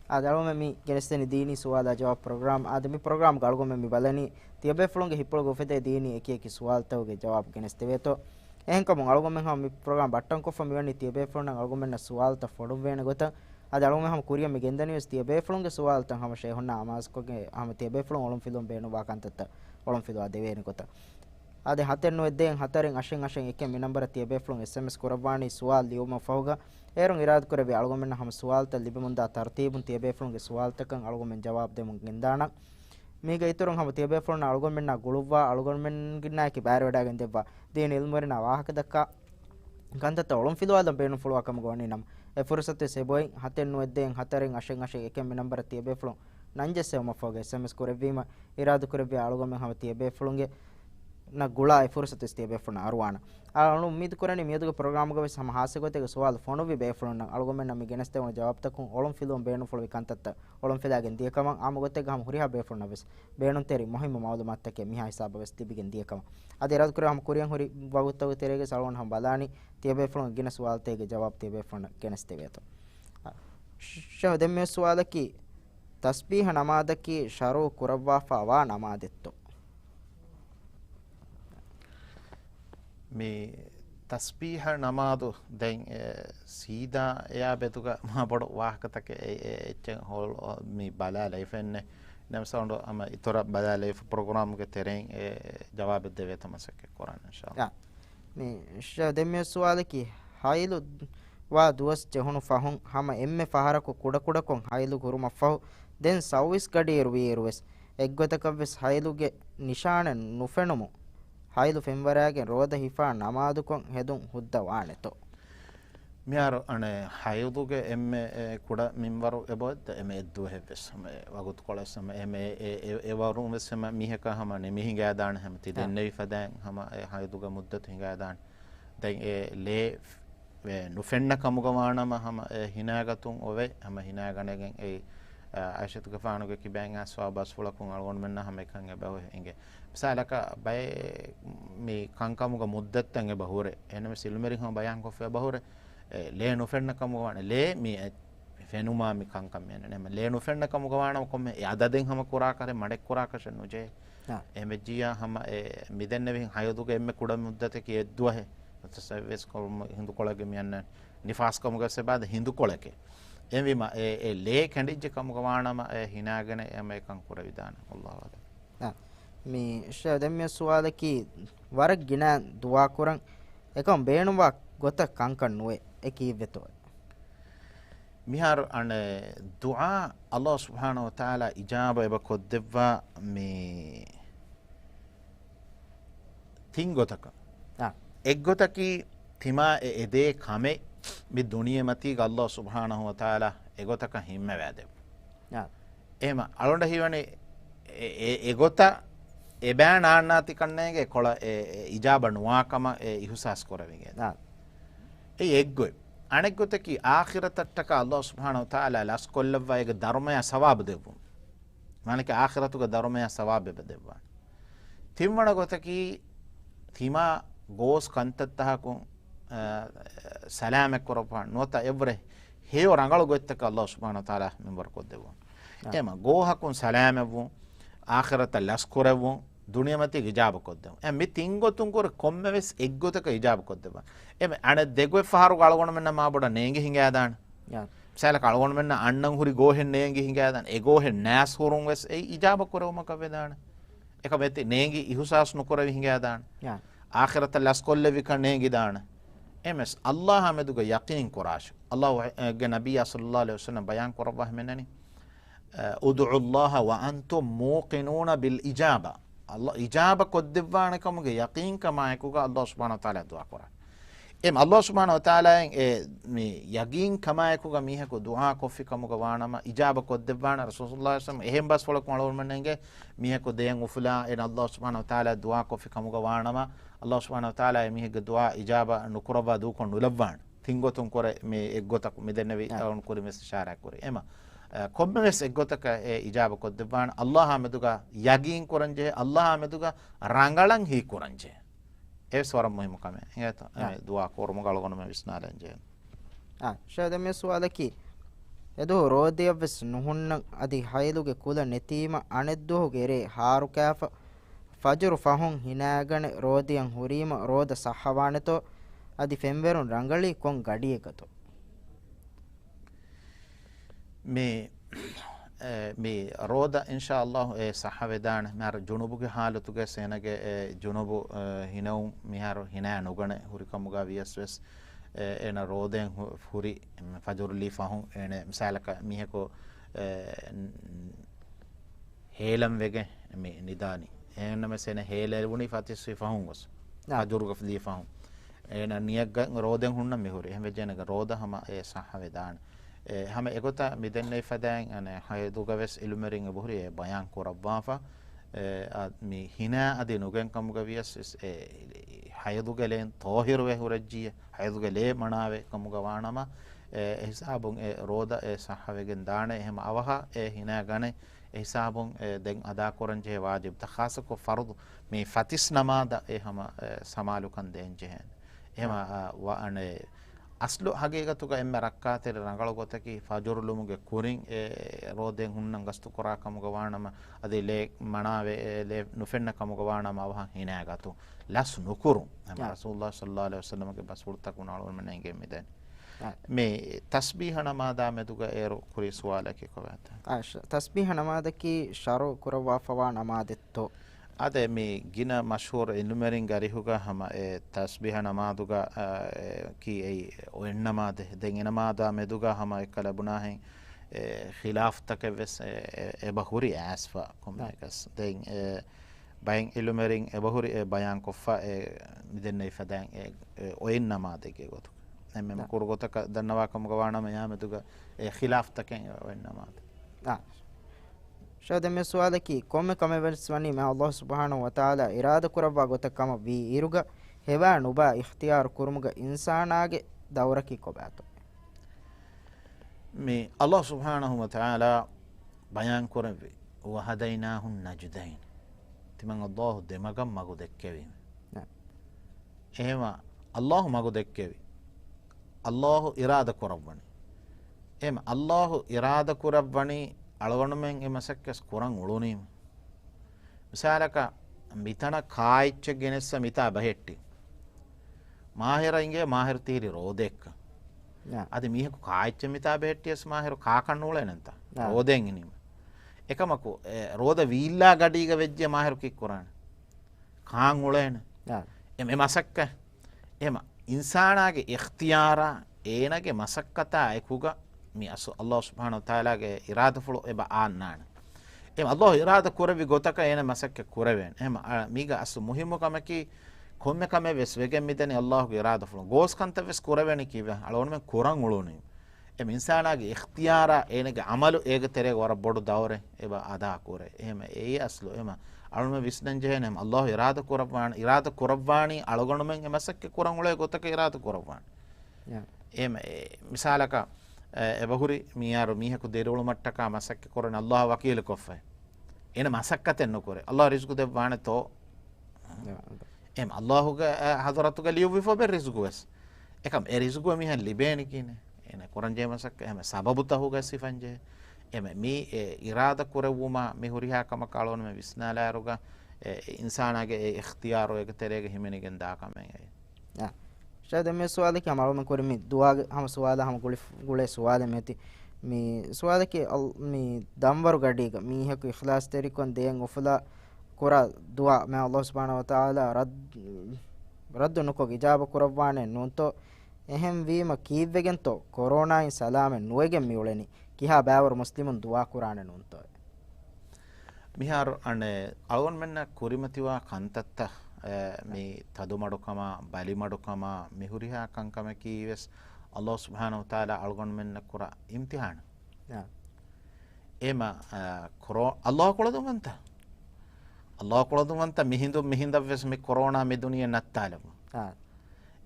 adalome mi gelesteni Dheeny Suvaalai Javaabu program adami program galgome mi balani tiabe flonge hipol go fete Dheeny eki suwal tawge jawab genesteveto ehenkom algome ham mi program battan ko fami wani tiabe flonge algome na suwal ta fodum wena gota adalome ham kuriya mi gendani wes tiabe flonge suwal ta ham she honna amas ko ge ham tiabe flonge olum filum benu wa kantata olum filu adeveni gota ade hatenno edden hataren ashen eke mi number tiabe flonge sms korabani suwal liuma fawga erun irad korebe algomen ham suwal ta libemunda tartibun tiabe flonge suwal takan algomen jawab demun gendana mege iturun ham tiabe flonge algomen na guluwa algomen ginna ki bayar wada gen debba den ilmorina wahaka dakka gantata olum filwadam benu fulwa kam goni nam e fursate seboy hatenno edden hataren ashen eke mi number tiabe flonge nanje sema fawge sms korebima irad korebe algomen ham tiabe flonge na gula e fursat este befuna arwana anu ummid korani mieduga program ga sama hasegotege sawal fono vi befuna algomen nami geneste on jawab takun olum filum beenu fulu kantatta olum filagen diekama amugotege ham huriha befuna bes beenun teri mohim malumat take miha hisab bes tibigen diekama ade rad kore ham kuriyan huri baguttagu terege salon ham balani tiebe fulun gina sawal tege jawab tiebe funa geneste veto sha demme sawalaki tasbih namadaki sharu kurawwa fa wa namadetto me tasbiha namadu den sida ya betuga ma bodo wahkatake echen hol mi bala lifenne nem sound ama itora bala life program ke tereng jawab deve tamasake quran inshallah me sha demme sualaki hailu wa duwas jehunu fahun hama emme fahara ko kuda kuda kon hailu guruma fahu den savis gadiru wierues eggotakavs hailuge nishana nufenumu hailu femwarage roda hifa namadu kon hedun hudda waneto miaro ane hayuduge emme kuda minwaru ebod eme eddu heves me wagut kolasama eme ewaru mesama miheka hama ne mihinga dan hamti denne fadan hama hayuduge muddat hinga dan den le nufenna kamuga wanama hama hinagatun ove hama hinaganegen aishatuge faanuge kibanga swabas fulakun algon menna hama ekan ebaho enge misalaka bay me kankamuga muddatten ebahure ename silmeri hama bayan ko fe bahure le nufenna kamuga wane le mi ෆෙනුමා මිකංකම් මෙන්න නෙම ලේනු ෆෙන්න කමුග වානම කොම්මේ යදදෙන් හම කුරා කරේ මඩෙක් කුරා කෂන් නුජේ එමෙජියා හම මිදෙන්න වෙහින් හයදුක එම්මෙ කුඩ මුද්දත කියෙද්දුවහේ තසවෙස් කොම හින්දු කොළගේ මියන්න නිෆාස් කමුග සබාද හින්දු කොළකේ එම්විම ඒ ලේ කැඩිච්ච කමුග වානම හිනාගෙන එම එකං කුර විදාන අල්ලාහ් වල මේ ෂදම්ය සුවාලකි වරක් ගින දුවා කුරන් එකම් බේනුවක් ගොත කංකන් නුවේ එකීවෙතෝ මිහාර අන දුආ අල්ලාහ් සුබ්හානහු වතාලා ඉජාබ එබ කොද්දෙවා මේ තිංගොතක එක්ගොතකි තිමා එදේ කමේ මි දුනියමති අල්ලාහ් සුබ්හානහු වතාලා එගොතක හිම්ම වැදෙව එහෙම අලොන්ඩ හිවනේ එගොත එබෑ නාන්නාති කන්නේගේ කොළ ඉජාබ නුවාකම ඉහුසස් කරවිගේ ඒ එක්ගොයි අනෙක් ගොතකි ආඛිරතට්ටක අල්ලාහ් සුබ්හානහු වතාලා ලස් කොල්ලවා එක ධර්මය සවාබ දෙවුම් මානක ආඛිරතුක ධර්මය සවාබ බෙදෙවා තිම්වණ ගොතකි තිමා ගෝස් කන්තත්තහකුන් සලාමක් කරපා නොත එවරේ හේව රංගල ගොත්තක අල්ලාහ් සුබ්හානහු වතාලා මෙම්බර් කොද්දෙවා එම ගෝහකුන් සලාමවුම් ආඛිරත ලස් කරවුම් දුනියමති ඉජාබ කොද්දම එමෙ තිංගොතුන් කර කොම්මෙස් එක්ගොතක ඉජාබ කොද්දම එමෙ අන දෙගොේ ෆාරු ගලගොන මෙන්න මා බොඩ නේංගි හිඟා දාන සෑල කලගොන මෙන්න අන්නන් හුරි ගෝහෙන් නේංගි හිඟා දාන ඒ ගෝහෙන් නෑස් හුරුන් වෙස් ඒ ඉජාබ කරවම කවේ දාන එක මෙති නේංගි ඉහුසාස් නුකර හිඟා දාන ආඛිරත ලස් කොල්ලෙවි ක නේංගි දාන එමස් අල්ලාහ් මෙදුග යකීන් කුරාෂ අල්ලාහ් ගේ නබිය සල්ලල්ලාහු අලයිහි වසල්ලම් බයන් කරවහ මෙන්නනි උදුඋ අල්ලාහ් වඅන්තුම් මූකිනූන bill ඉජාබා Allah ijaba koddevwana kamuge yaqeen kama ekuga Allah subhanahu wa ta'ala dua kora em Allah subhanahu wa ta'ala me yaqeen kama ekuga miheko dua kofi kamuga wanama ijaba koddevwana rasulullah sallallahu alaihi wasallam ehem bas folak malol mennenge miheko deyan ufula en Allah subhanahu wa ta'ala dua kofi kamuga wanama Allah subhanahu wa ta'ala mihege dua ijaba nukuraba du kon nulabwan thingotun kore me eggotak medennevi on kore mes ishara kore ema කොම්මෙස් එක්ගොතක ඉජාබ කොද්දවාන අල්ලාහ් මෙදුගා යගීන් කොරංජේ අල්ලාහ් මෙදුගා රංගලන් හි කොරංජේ ඒ ස්වරම් මුහිම කම ඒත දුවා කොරම ගලගොන මෙ විස්නාලංජේ ෂදමෙ සුවාලකි එදෝ රෝදියවස් නුහුන්න අදි හයලුගේ කුල නෙතීම අනෙද්දෝ ගෙරේ හාරු කෑෆ ෆජර් ෆහුන් හිනාගන රෝදියන් හුරීම රෝද සහවානතෝ අදි ෆෙම්වරුන් රංගලි කොන් ගඩියකතෝ මේ රෝද ඉන්ෂාඅල්ලාහ් සහවෙදාන මර ජුනුබුගේ හාලතුගේ සේනගේ ජුනුබු හිනවුම් මිහර හිනා නුගණ හුරිකමුගා වියස්වස් එන රෝදෙන් හුරි ෆජර් ලි ෆහුන් එන මිසාලක මිහකෝ හේලම් වෙගේ මේ නිදානි එන්නම සෙන හේලෙවුනි ෆතිස් ෆහුන් ගොස් ෆජර් ගෆලි ෆහුන් එන නියග රෝදෙන් හුන්න මිහුරි එහෙම වෙජනක රෝද හම සහවෙදාන හැම එගොත මිදෙන්නේ ෆදෑන් අන හයදුගවස් ඉලුමරින් බුහරි බයන් කොරබ්වාෆා මේ හිනා අදී නුගෙන් කමුග වියස් හයදුගලෙන් තෝහිර වේ හුරජ්ජිය හයදුගලේ මනාවේ කමුග වානම හිසාබුන් රෝද සහවෙගෙන් දාන එහෙම අවහ හිනා ගනේ හිසාබුන් දෙන් අදා කරන්ජේ වාජිබ් තඛාසක ෆර්ද් මේ ෆතිස් නමාද එහෙම සමාලුකන් දෙන්ජේ එහෙම වනේ aslu hagegatuga emme rakkatere rangalo gotaki fajurlumuge kurin roden hunnan gastu kora kamuga wanama ade le manave le nufenna kamuga wanama awha hinagatu las nukuru rasulullah sallallahu alaihi wasallam ge basulta kunalol menenge meden me tasbih namada meduga ero kuri suwalake kowata tasbih namada ki sharo kurawa fawa namadetto ade me gina mashhur enumerin garihuga hama tasbih namaduga ki o namade den namada meduga hama ekala bunahen khilaf takves e bahuri asfa komekas den bayin enumerin e bahuri bayan kofa midenne ifadan o namade ke gotu emme kurgota dannawa kamuga wana me yameduga khilaf taken o namade ෂදමෙ සුවාලකි කොම්මෙ කමෙවස් වනි මා අල්ලාහ් සුබ්හානහු වතාලා ඉරාද කරවා ගොතකම වී ඉරුග හෙවා නුබා ඉඛතියාර් කුරුමුග ඉන්සානාගේ දවරකි කොබාතෝ මේ අල්ලාහ් සුබ්හානහු වතාලා බයන් කරවේ වහදයිනාහුන් නජ්දයින් තිමන් අල්ලාහ් දෙමගම් මගු දෙක්කෙවීම එහෙම අල්ලාහ් මගු දෙක්කෙවි අල්ලාහ් ඉරාද කරවන්නේ එම අල්ලාහ් ඉරාදා කුරවණි අලගොණමෙන් එමසක්කස් කුරන් උළුනීම මිසාලක මිතන කායිච්ච ගෙනස්ස මිතා බහෙට්ටි මාහිරයින්ගේ මාහිර තීරි රෝදෙක්ක අද මීහකු කායිච්ච මිතා බෙහෙට්ටියස් මාහිර කාකන්න උල නැන්ත රෝදෙන් ඉනීම එකමකු රෝද වීල්ලා ගඩීග වෙජ්ජ මාහිරු කික් කුරාන කාන් උලේන එම මසක්ක එම ඉන්සානාගේ ඉඛතියාරා ඒනගේ මසක්කතා එකුග මේ අල්ලාහ් සුබ්හානහු තාලාගේ ඉරාදා ෆුල එබ ආන්නාන එම අල්ලාහ් ඉරාදා කුරවි ගොතක එන මසක්ක කුරවෙන් එම මීග අසු මුහිම්මකමකි කොම්මෙ කමෙ වෙස් වෙගෙන් මිදෙන අල්ලාහ්ගේ ඉරාදා ෆුල ගෝස් කන්ත වෙස් කුරවෙන කිව අලවන මෙ කුරන් උළුනේ එම ඉන්සානාගේ ඉඛතියාරා ඒනගේ අමලු ඒග තෙරේ වර බොඩු දවරේ එබ අදා කුරේ එහෙම ඒ අස්ලු එම අලුම විස්නන් ජෙහෙනම් අල්ලාහ් ඉරාදා කුරවාණි අලගොණමෙන් එමසක්ක කුරන් උලේ ගොතක ඉරාදා කුරවාණි එම මිසාලක එබහුරි මියාරු මීහකු දෙරවල මට්ටක මසක්ක කුරන අල්ලාහ් වකීල කොෆයි එන මසක්කතෙන් නොකරේ අල්ලාහ් රිස්කු දෙවාණ තෝ එම අල්ලාහ්ගේ හදරතුගේ ලියුවි ෆොබ රිස්කු වස් එකම් ඒ රිස්කු මිහන් ලිබේනි කිනේ එන කුරන් ජේ මසක්ක එම සබබු තහුගේ සිෆන්ජේ එම මේ ඉරාදා කුරවුමා මේ හුරිහා කම කාලෝන මේ විස්නාලාරුගා ඉන්සානාගේ ඒ ඉඛතියාරෝ එක තෙරේගේ හිමෙනගෙන් දාකමෙන් ඒ शायद मैं सवाल के हमारा में कोई में दुआ हम सवाल हम गुले सवाल में थी मैं सवाल के मैं दमवर गड्डी का मैं है कोई इखलास तेरी कौन दें उफला कोरा दुआ मैं अल्लाह सुब्हानहु व तआला रद्द नको इजाब कुरवाने नून तो अहम वी म कीवेगन तो कोरोना इन सलाम नुएगे मिउलेनी किहा बावर मुस्लिमुन दुआ कुराने नून तो මිහාර අනේ අලගොන් මෙන්න කුරිමතිවා කන්තත්ත මේ තදුමඩුකම බලිමඩුකම මිහුරිහා කංකම කීවස් අල්ලාහ් සුබ්හානහු තාලා අලගොන් මෙන්න කුර ඉම්තිහාන එම අල්ලාහ් කොළදුමන්ත මිහින්දවස් මේ කොරෝනා මේ දුනිය නත්තාලම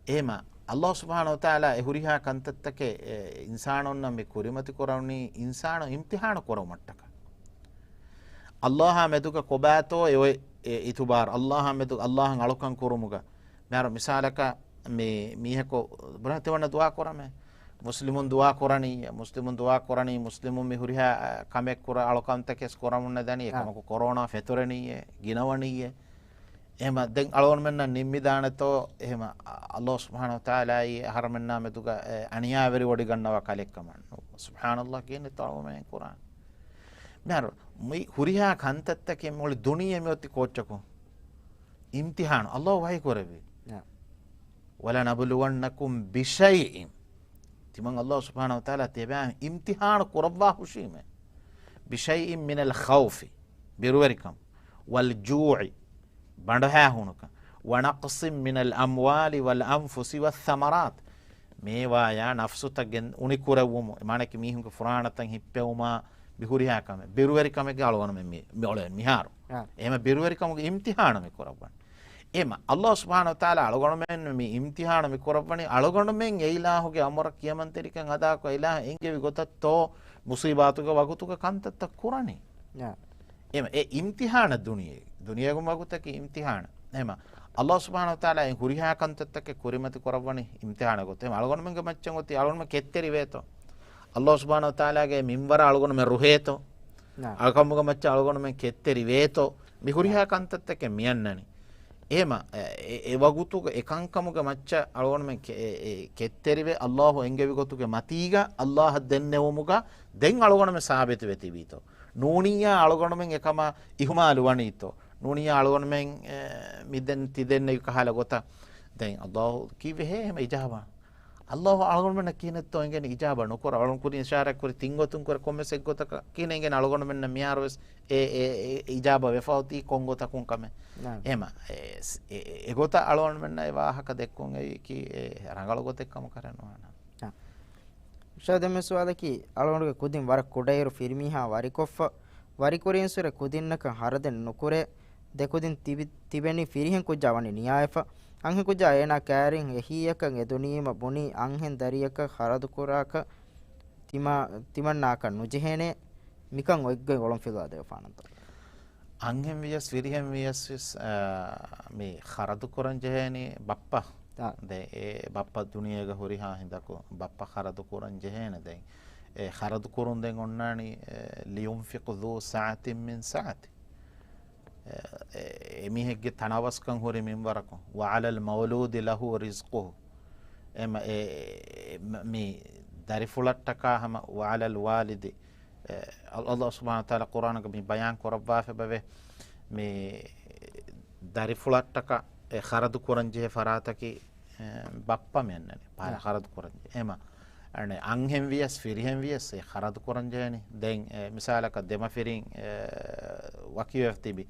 එම අල්ලාහ් සුබ්හානහු තාලා එහුරිහා කන්තත්තකේ ඉන්සානොන්න මේ කුරිමති කරවනි ඉන්සානෝ ඉම්තිහාන කරවමට්ටක අල්ලාහ් මෙදුක කොබෑතෝ ඒ ඉතුබාර අල්ලාහ් මෙදුක අල්ලාහ් අලුකන් කුරුමුග මර මිසාලක මේ මීහකෝ බරතවන දුආ කරමේ මුස්ලිමුන් දුආ කරණී මුස්ලිමුන් මිහුරිහා කමෙක් කුර අලුකන්තකස් කරමුන්න දනි එකමක කොරෝනා ෆෙතරණීය ගිනවණීය එහෙම දැන් අලවන මෙන්න නිම්මිදානතෝ එහෙම අල්ලාහ් සුබ්හානහු තාලා හරමන්නා මෙදුක අනියාවරි වඩි ගන්නවා කලෙක්කමන් සුබ්හානල්ලාහ් කියන්නේ තාවමෙන් කුරාන නර මේ හුරිහා කන්තත්තකේ මොළි දුනියෙ මෙොත්ති කොච්චකෝ ඉම්තිහාන අල්ලාහ් වහයි කරවි වලා නබලුවන්නකුම් බිෂයින් තිමන් අල්ලාහ් සුබ්හානහු තාලා තේබෑ ඉම්තිහාන කුරවා හුෂීම බිෂයින් මිනල් ඛෞෆි බිරුවරිකම් වල් ජූයි බඬහා හුනක වනක්සිම් මිනල් අම්වාලි වල් අන්ෆුසි වස්සමරාත් මේවා යා නෆ්සුතගෙන් උනිකුරවුම මානක මීහුක ෆුරානතන් හිප්පෙවුමා බිහුරිහා කම බිරුවරිකම ගාලවන මේ ඔලෙන් මිහාරු එහෙම බිරුවරිකම ඉම්තිහාන මේ කරවන්න එම අල්ලාහ් සුබ්හානහු තාලා අලගොණ මෙන් මේ ඉම්තිහාන මේ කරවන්නේ අලගොණ මෙන් එයිලාහුගේ අමර කියමන් තෙරිකන් අදා කො එයිලා එංගේ විගතතෝ මුසීබාතුක වගුතුක කන්තත්ත කුරණි එම ඒ ඉම්තිහාන දුනියගම වගුතක ඉම්තිහාන එහෙම අල්ලාහ් සුබ්හානහු තාලා ඒ හුරිහා කන්තත්තක කුරිමති කරවන්නේ ඉම්තිහාන ගොත එහෙම අලගොණ මෙන් මච්චන් ගොති අලගොණ මෙ කෙත්තෙරි වේතෝ අල්ලාහ් සුබ්හානහු තාලාගේ මින්වර අලගොණ මෙ රුහේතෝ අල්කම්මුග මච්ච අලගොණ මෙ කෙත්තෙරි වේතෝ මිහුරිහා කන්තත්තක මියන්නනි එහෙම ඒ වගුතුක එකංකමුග මච්ච අලගොණ මෙ කෙත්තෙරිවේ අල්ලාහ් එංගෙවි ගොතුගේ මතීගා අල්ලාහ් දෙන්නෙවමුගා දෙන් අලගොණ මෙ සාබිත වෙති වීතෝ නූනියා අලගොණ මෙන් එකම ඉහුමාලු වනීතෝ නූනියා අලගොණ මෙන් මිදෙන් තිදෙන්න කහල ගොත දැන් අල්ලාහ් කිව්වේ එහෙම ඉජාබා අල්ලාහ් අලගොණ මෙන්න කියනතෝ එංගෙන ඉජාබා නොකර අලගොණ කුරි ඉෂාරක් කුරි තින්ගොතුන් කර කොම්මෙසෙක් ගොතක කියන එංගෙන අලගොණ මෙන්න මියාරවස් ඒ ඉජාබා වෙෆෞති කොංගොතකුන් කම එහෙම ඒ ගොත අලගොණ මෙන්න ඒ වාහක දෙක්කුන් ඒ කි රංගල ගොතෙක්කම කරනවා නා शायद मैं सवाल की अलोन के कुदिन वर कोडेर फिरमीहा वरिकोफ वरिकोरिन सुरे कुदिनक हरदन नुकुरे de kudin tibeni firihen kujawani niyaefa anhe kuja ena kærin ehiyaka edunima buni anhen dariyaka haradu kuraka timanna kan nujehene mikan oigge golon filwa de fananta anhen vias firihen vias me haradu kuran jehene bappa de e bappa duniyega horiha hindako bappa haradu kuran jehene de خرد كورون دين قناني لينفق ذو ساعة من ساعته ميهج تناوس كان هوري من بركو وعلى المولود له رزقه اما مي داري فلتكا هم وعلى الوالد الله سبحانه وتعالى قرآن مي بيان كربا فبه مي داري فلتكا خرد كورنجه فراتكي بابا منني بالا خرد كورنجه اما අනේ අංහෙන් වියස් ෆිරිහෙන් වියස් ඒ කරදු කරන්ජයනේ දැන් මිසාලක දෙම ෆිරින් වකියව තිබි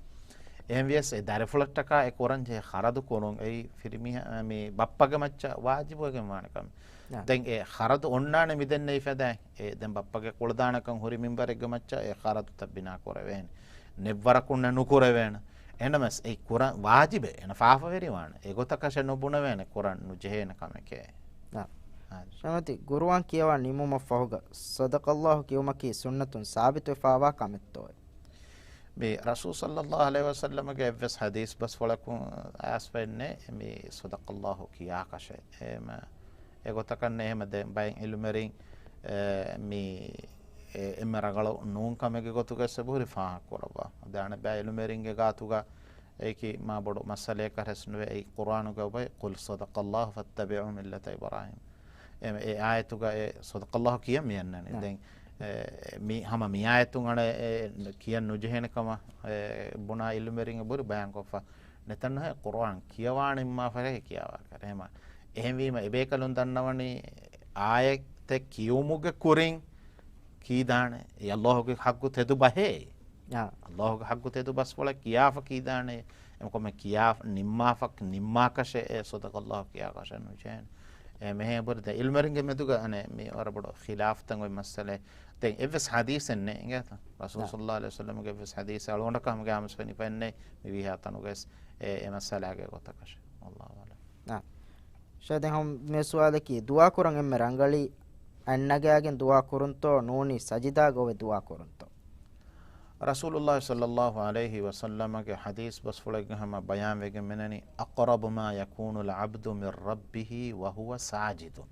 එහෙන් වියස් ඒ දරෆලට්ටක ඒ කරන්ජේ කරදු කරොන් ඒ ෆිරිමි මේ බප්පගේ මච්ච වාජිබෝගේ මානකම් දැන් ඒ කරදු ඔන්නානේ මිදෙන්නේ ෆදා ඒ දැන් බප්පගේ කුල දානකම් හොරි මින්බරෙක්ගේ මච්ච ඒ කරදු තබ්බිනා කරවෙන නෙවරකුන්න නුකරවෙන එනමස් ඒ කුරන් වාජිබ එන ෆාෆ වෙරිවාන ඒ ගොතකෂ නොබුන වෙන කුරන් නුජේන කමකේ شمتي قروان كيوان نيمو مفهوغ صدق الله كيومكي سنة ثابت وفاوا كامتوي برسول صلى الله عليه وسلم جابس حديث بس ولكم اسفنه مي صدق الله كيا كشه ما اگوتكن එහෙම බයෙන් ඉලුමරින් මේ එමරගල නෝන් කමගේ ගොතුකස්ස බුරි ෆා කරවා දාන බය ඉලුමරින්ගේ ගාතුගා ඒකි මා බඩ මසලේ කරස්නුවේ ඒ කුර්ආනුග ඔබයි කුල් صدق الله فاتبعوا ملة ابراهيم ඒ ආයතුග ඒ صدق الله කිය මියන්නනේ දැන් මේ හැම මේ ආයතුන් අන කියන්න නොජහෙනකම බොනා ඉල්මරින් බුරි බයන් කොෆා නැතන කුර්ආන් කියවානින් මා ෆරේ කියවා කර එහෙම එහෙම වීම එබේකලුන් දන්නවනේ ආයත කියුමුග කුරින් කී දාන ඒ අල්ලාහගේ හක්කු තෙදු බහේ අල්ලාහගේ හක්කු තෙදු බස් වල කියාෆ කී දානේ එමකොම කියාෆ නිම්මාෆක් නිම්මාකෂ ඒ صدق الله කියා කෂ නොජෙන් මෙහෙ බරද ඉල්මරින්ගේ මෙතුග අනේ මේ වර බඩ ඛිලාෆ් තන් ඔය මස්සලේ දැන් එවස් හදීසෙන් නේ ඉංගත රසූල් සල්ලල්ලාහු අලයිහි වසල්ලම් ගේ එවස් හදීස අලොන්ඩ කම ගාමස් වෙනි පන්නේ මේ විහාතන උගස් ඒ මස්සලාගේ ගොතකෂ අල්ලාහ් වල ෂදෙන් හම් මේ සුවාලකි දුආ කරන් එම්ම රංගලි අන්නගයාගෙන් දුආ කරන්තෝ නෝනි සජිදා ගොවේ දුආ කරන්තෝ රසූලුල්ලාහි සල්ලල්ලාහු අලයිහි වසල්ලම් ගේ හදීස් බස් ෆලගහම බයාන් වෙගෙන් මෙනනි අක්රබ මා යකූනු අල්-අබ්දු මින් රබ්බිහි වහුව සාජිදුන්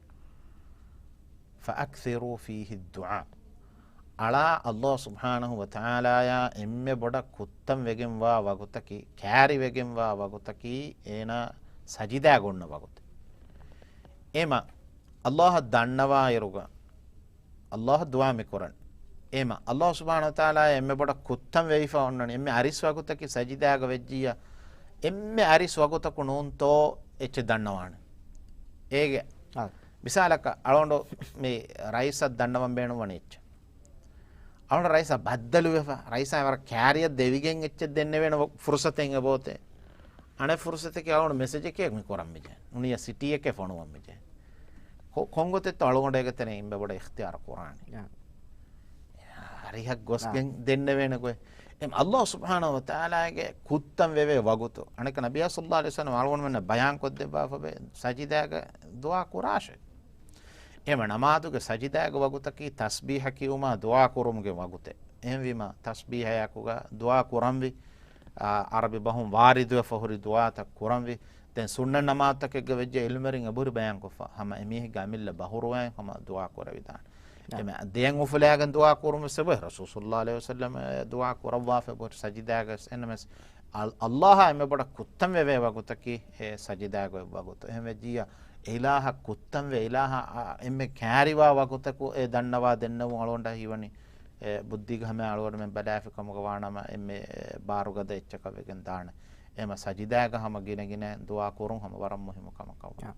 ෆඅක්සිරු ෆීහි දුආ අලා අල්ලාහ් සුබ්හානහු වතාලා යා එම්මෙ බොඩ කුත්තම් වෙගෙන් වා වගුතකි කෑරි වෙගෙන් වා වගුතකි එන සජිදා ගොන්න වගුත එම අල්ලාහ් දන්නවා යරුග අල්ලාහ් දුආ මෙකරන් එම අල්ලාහ් සුබ්හානහු වතාලා එම්මෙ බොඩ කුත්තම් වෙයිෆා ඔන්නනේ එම්මෙ අරිස් වගුතකි සජිදාග වෙජ්ජිය එම්මෙ අරිස් වගුතකු නෝන්තෝ එච්ච දන්නවාන ඒගේ මිසාලක අලොන්ඩ මේ රයිසක් දන්නවම් බේනු වනෙච්ච අලොන්ඩ රයිස බද්දලු වෙෆා රයිස වර කෑරිය දෙවිගෙන් එච්ච දෙන්න වෙන ෆුර්සතෙන් එබෝතේ අනේ ෆුර්සතේ අලොන්ඩ මෙසේජ් එකක් මේ කරම් මෙජේ උනිය සිටි එකේ ෆොනුවම් මෙජේ කොංගොතේ අලොන්ඩ එක තනේ ඉම්බ බඩ ඉඛතියාර කුරානි හරියක් ගොස්ගෙන් දෙන්න වෙනකොයි එම් අල්ලාහ් සුබ්හානහු වතාලාගේ කුත්තම් වෙවේ වගුතු අනක නබිය සල්ලල්ලාහු අලයිහි වසල්ලම් අලගොන් වෙන බයන් කොද්දෙබා ෆබේ සජිදාග දුආ කුරාෂේ එම නමාදුගේ සජිදාග වගුතකි තස්බීහ කියුමා දුආ කුරුමුගේ වගුතේ එම් වීම තස්බීහ යකුගා දුආ කුරම්වි අරබි බහුම් වාරිදුව ෆහුරි දුආ ත කුරම්වි දැන් සුන්න නමාතකෙග වෙජ්ජ ඉල්මරින් අබුරි බයන් කොෆා හැම එමිහ ගමිල්ල බහුරුවෙන් හැම දුආ කරවිදාන එම දෙයන් උෆලයාගෙන් දුආ කුරුම සබ රසූල් සල්ලල්ලාහු අලයිහි වසල්ලම් දුආ කුරවා ෆබර් සජිදාග එනමස් අල්ලාහ් එම බඩ කුත්තම් වේ වගුතකි ඒ සජිදාග වගුත එහෙම වෙජ්ජියා ඉලාහ කුත්තම් වේ ඉලාහ එම්මෙ කෑරිවා වගුතකු ඒ දන්නවා දෙන්නවු අලොන්ඩ හිවනි බුද්ධිග හැම අලොන්ඩ මෙන් බඩාෆිකමක වානම එම්මෙ බාරුගද එච්චක වෙගෙන් දාන එම සජිදාග හැම ගිනගින දුආ කුරුම් හැම වරම් මුහිම කම කව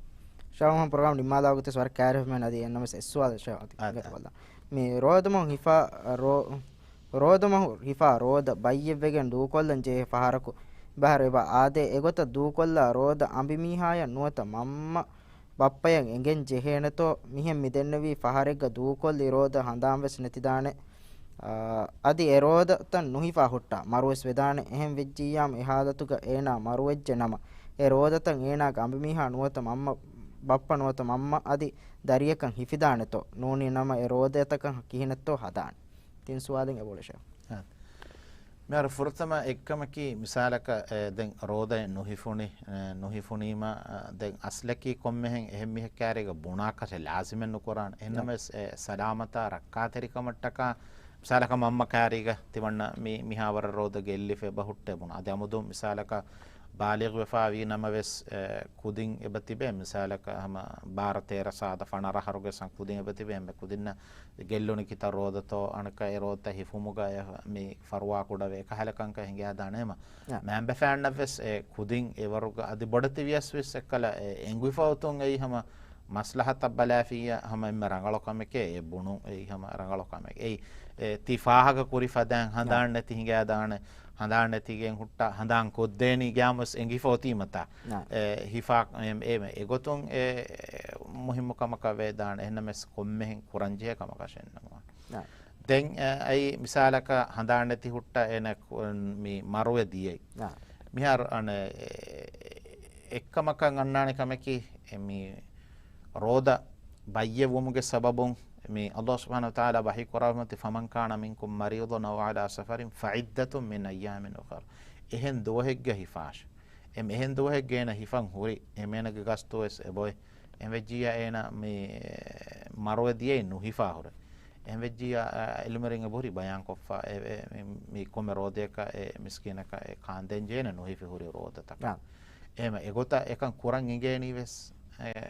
شاوهم برنامج لماذا قلت سوار كارف من هذه النمس السؤال شاوتي والله مي رودمو هفا رودمو هفا رود باي بيجن دو كلن جه فهاركو بحر با آده اگوت دو كلا رود امبي ميهايا نوتا مم بپين انگن جهنتو ميهم ميدنوي فهارك دو كل رود هندام وس نتيدانه adi eroda tan nuhifa hutta marues vedane ehem vejjiyam ehadatuga ena maruwejje nama eroda tan ena gambi miha nuwata mamma bappa nuwata mamma adi dariyakan hifidaneto nuni nama eroda takan kihinetto hadan tin suwalen ebolesha මෙර ෆුර්තම එක්කමකි මිසාලක දැන් රෝදය නොහිෆුනීම දැන් අස්ලකී කොම්මෙහෙන් එහෙම මිහ කෑරේක බුණාකස ලාසිමෙන් නුකරාන එන්නම සලාමතා රක්කාතරිකමට්ටක මිසාලක මම්ම කෑරීක තිවන්න මේ මිහාවර රෝද ගෙල්ලිෆේ බහුට්ටේ බුණ අද අමුදු මිසාලක ಬಾಲಿಗ್ ವೆಫಾವಿ ನಮವೆಸ್ ಕುದಿಂ ಎಬತಿಬೆ ಮಿಸಾಲಕ ಹಮ ಭಾರತೇರ ಸಾದ ಫಣರ ಹರುಗೆ ಸಂ ಕುದಿಂ ಎಬತಿಬೆ ಎಂಬೆ ಕುದಿನ್ನ ಗೆಲ್ಲುನಿ ಕಿತ ರೋದತೋ ಅಣಕ ಎರೋತ ಹಿಫುಮುಗ ಮಿ ಫರ್ವಾ ಕುಡವೆ ಕಹಲಕಂಕ ಹಿಂಗೆ ಆದಾಣೆಮ ಮ್ಯಾಂಬೆ ಫ್ಯಾಣ್ಣವೆಸ್ ಕುದಿಂ ಎವರುಗ ಅದಿ ಬಡತಿವಿಯಸ್ ವಿಸ್ ಎಕ್ಕಲ ಎಂಗುಫೌತುಂ ಐ ಹಮ ಮಸ್ಲಹತ ಬಲಾಫಿಯ ಹಮ ಎಮ್ಮೆ ರಂಗಳೊಕಮೆಕೆ ಎ ಬುಣು ಐ ಹಮ ರಂಗಳೊಕಮೆಕೆ ಐ ತಿಫಾಹಗ ಕುರಿಫದಂ ಹಂದಾಣೆ ತಿ ಹಿಂಗೆ ಆದಾಣೆ හඳාන්න ඇතිගෙන් හුට්ට හඳාන් කොද්දේනී ගෑමස් එංගි ෆෝතීමතා හිෆාක් එගොතුන් මුහිම්මකමක වේදාන එන්නමස් කොම්මෙහින් කුරංජය කමකශෙන්නවා දැන් ඇයි මිසාලක හඳාන්න ඇති හුට්ට එන මේ මරුව දියයි මිහාර අන එක්කමකන් අන්නානකමකි එමි රෝද බයිය වමුගේ සබබුන් මේ අල්ලාහ් සුබ්හානහු වතාලා වහී කරාමති ෆමන් කාන මින්කුම් මරීදන් අව අලා සෆරින් ෆයිද්දතුම් මින් අය්යාමින් උඛර එහෙන් දෝහෙග්ග හිෆාෂ් එහෙන් දෝහෙග්ගේන හිෆන් හුරි එමෙනග ගස්තෝස් එබොයි එවෙජියා එන මේ මරවදියේ නුහිෆා හොර එවෙජියා එල්මරින් බොරි බයන් කොෆා මේ කොමරෝදේක මිස්කිනක කාන්දෙන් ජේන නුහිෆි හුරි රෝදතක එම එගොත එකන් කුරන් ඉගේනිවෙස්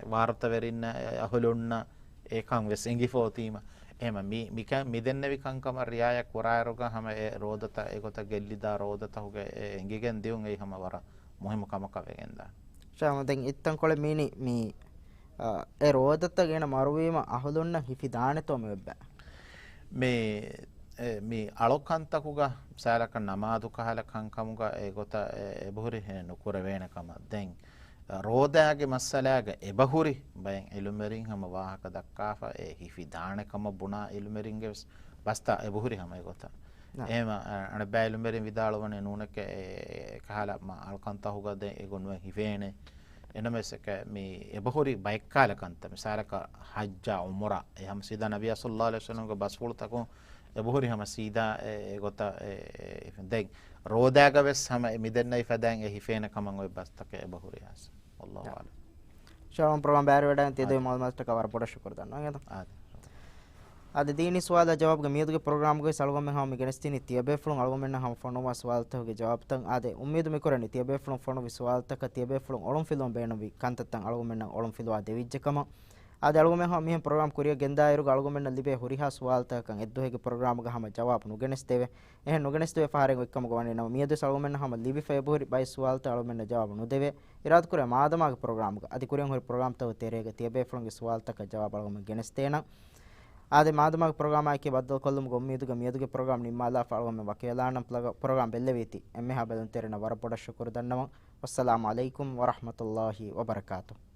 වාර්ත වෙරින්න අහලොන්න ඒකන් වෙස් එංගි ෆෝතීම එහෙම මික මිදෙන්න විකංකම රියායක් වරායරුග හැම ඒ රෝදත ඒකත ගෙල්ලිදා රෝදත හුගේ එංගිගෙන් දියුන් ඒ හැම වර මොහිම කමක වෙගෙන්දා ශාම දැන් ඉත්තන් කොළ මීනි මේ ඒ රෝදත ගෙන මරුවීම අහලොන්න හිෆි දානෙතෝ මෙබ්බ මේ අලොකන්තකුග සාලක නමාදු කහල කංකමුග ඒකත එබහුරි නුකුර වේනකම දැන් ರೋದಾಗೆ ಮಸ್ಸಲಾಗ ಎಬಹುರಿ ಬಯಂ ಎಲುಮೆರಿಂಗ್ ಹಮ ವಾಹಕ ದಕ್ಕಾಫ ಎ ಹಿಫಿ ದಾಣಕಮ ಬುಣ ಎಲುಮೆರಿಂಗ್ ಬಸ್ತಾ ಎಬಹುರಿ ಹಮ ಗೊತ್ತ ಏಮ ಅಣ ಬೆ ಎಲುಮೆರಿಂಗ್ ವಿದಾಳವನೆ ನೂನಕ್ಕೆ ಕಹಲ ಮ ಅಲ್ಕಂತ ಹೋಗದೆ ಎಗೊನ್ವೆ ಹಿವೇನೆ එනමසක මේ එබහුරි බයික්කාලකන්ත මිසාලක හජ්ජා උම්රා එහම සීදා නබිය සල්ලල්ලාහු අලයිහි වසල්ලම් ක බස්ෆුල් තකෝ එබහුරි හම සීදා ගොත දෙක් රෝදාග වෙස් හම මිදෙන්නයි ෆදන් එහි ෆේන කමන් ඔය බස්තක එබහුරි හස් අල්ලාහ් අලම් ශාම් ප්‍රෝග්‍රෑම් බෑර වැඩන් තියදේ මාල්මස්ට කවර පොඩ ශුක්‍ර දන්නවා නේද අද දීනි සවාල ජවාබ් ಗ මියදුගේ ප්‍රෝග්‍රෑම් ගේ සල්ගොම් මෙහම මිගෙනස්තිනි තියබේ ෆ්ලොන් අල්ගොම් මෙන්න හම ෆොනෝවා සවාල් තහගේ ජවාබ් තන් ආදේ උම්මීදු මෙකරනි තියබේ ෆ්ලොන් ෆොනෝ විසවාල් තක තියබේ ෆ්ලොන් ඔලොම් ෆිලොම් බේනවි කන්තත්තන් අල්ගොම් මෙන්න ඔලොම් ෆිලවා දෙවිජ්ජකම ආදේ අල්ගොම් මෙහම මිහම ප්‍රෝග්‍රෑම් කුරිය ගෙන්දායරු අල්ගොම් මෙන්න ලිබේ හුරිහා සවාල් තකන් එද්දෝගේ ප්‍රෝග්‍රෑම් ಗ හම ජවාබ් නුගෙනස් දෙවේ එහෙන් නුගෙනස් දෙවේ ෆාරෙන් එක්කම ගවන්නේ නම මියදු සල්ගොම් මෙන්න හම ලිබි ෆෙබුරි බයි සවාල් ත අල්ගොම් මෙන්න ජවාබ් නුදෙවේ ඉරාත් කුරිය මාදමාගේ ප්‍රෝග්‍රෑම් ಗ අදි කුරියන් හොරි ප්‍රෝග්‍රෑම් තව තෙරේගේ තියබේ ෆ්ලොන් ගේ සවාල් තක ජවාබ් අල්ගොම් ගෙනස් තේන ආදේ මාදමාග ප්‍රෝග්‍රෑම් ආකේ බද්දල් කොල්ලුම් ගොම්මීදුගේ මියදුගේ ප්‍රෝග්‍රෑම් නිම්මාලා ෆාල්ගොම් මෙ වකේලානම් ප්‍රෝග්‍රෑම් බෙල්ලෙවිති එම්මෙ හබෙන් තෙරෙන වර පොඩ ශුක්‍ර දන්නම වස්සලාමු අලයිකුම් වරහ්මතුල්ලාහි වබරකාතුහ්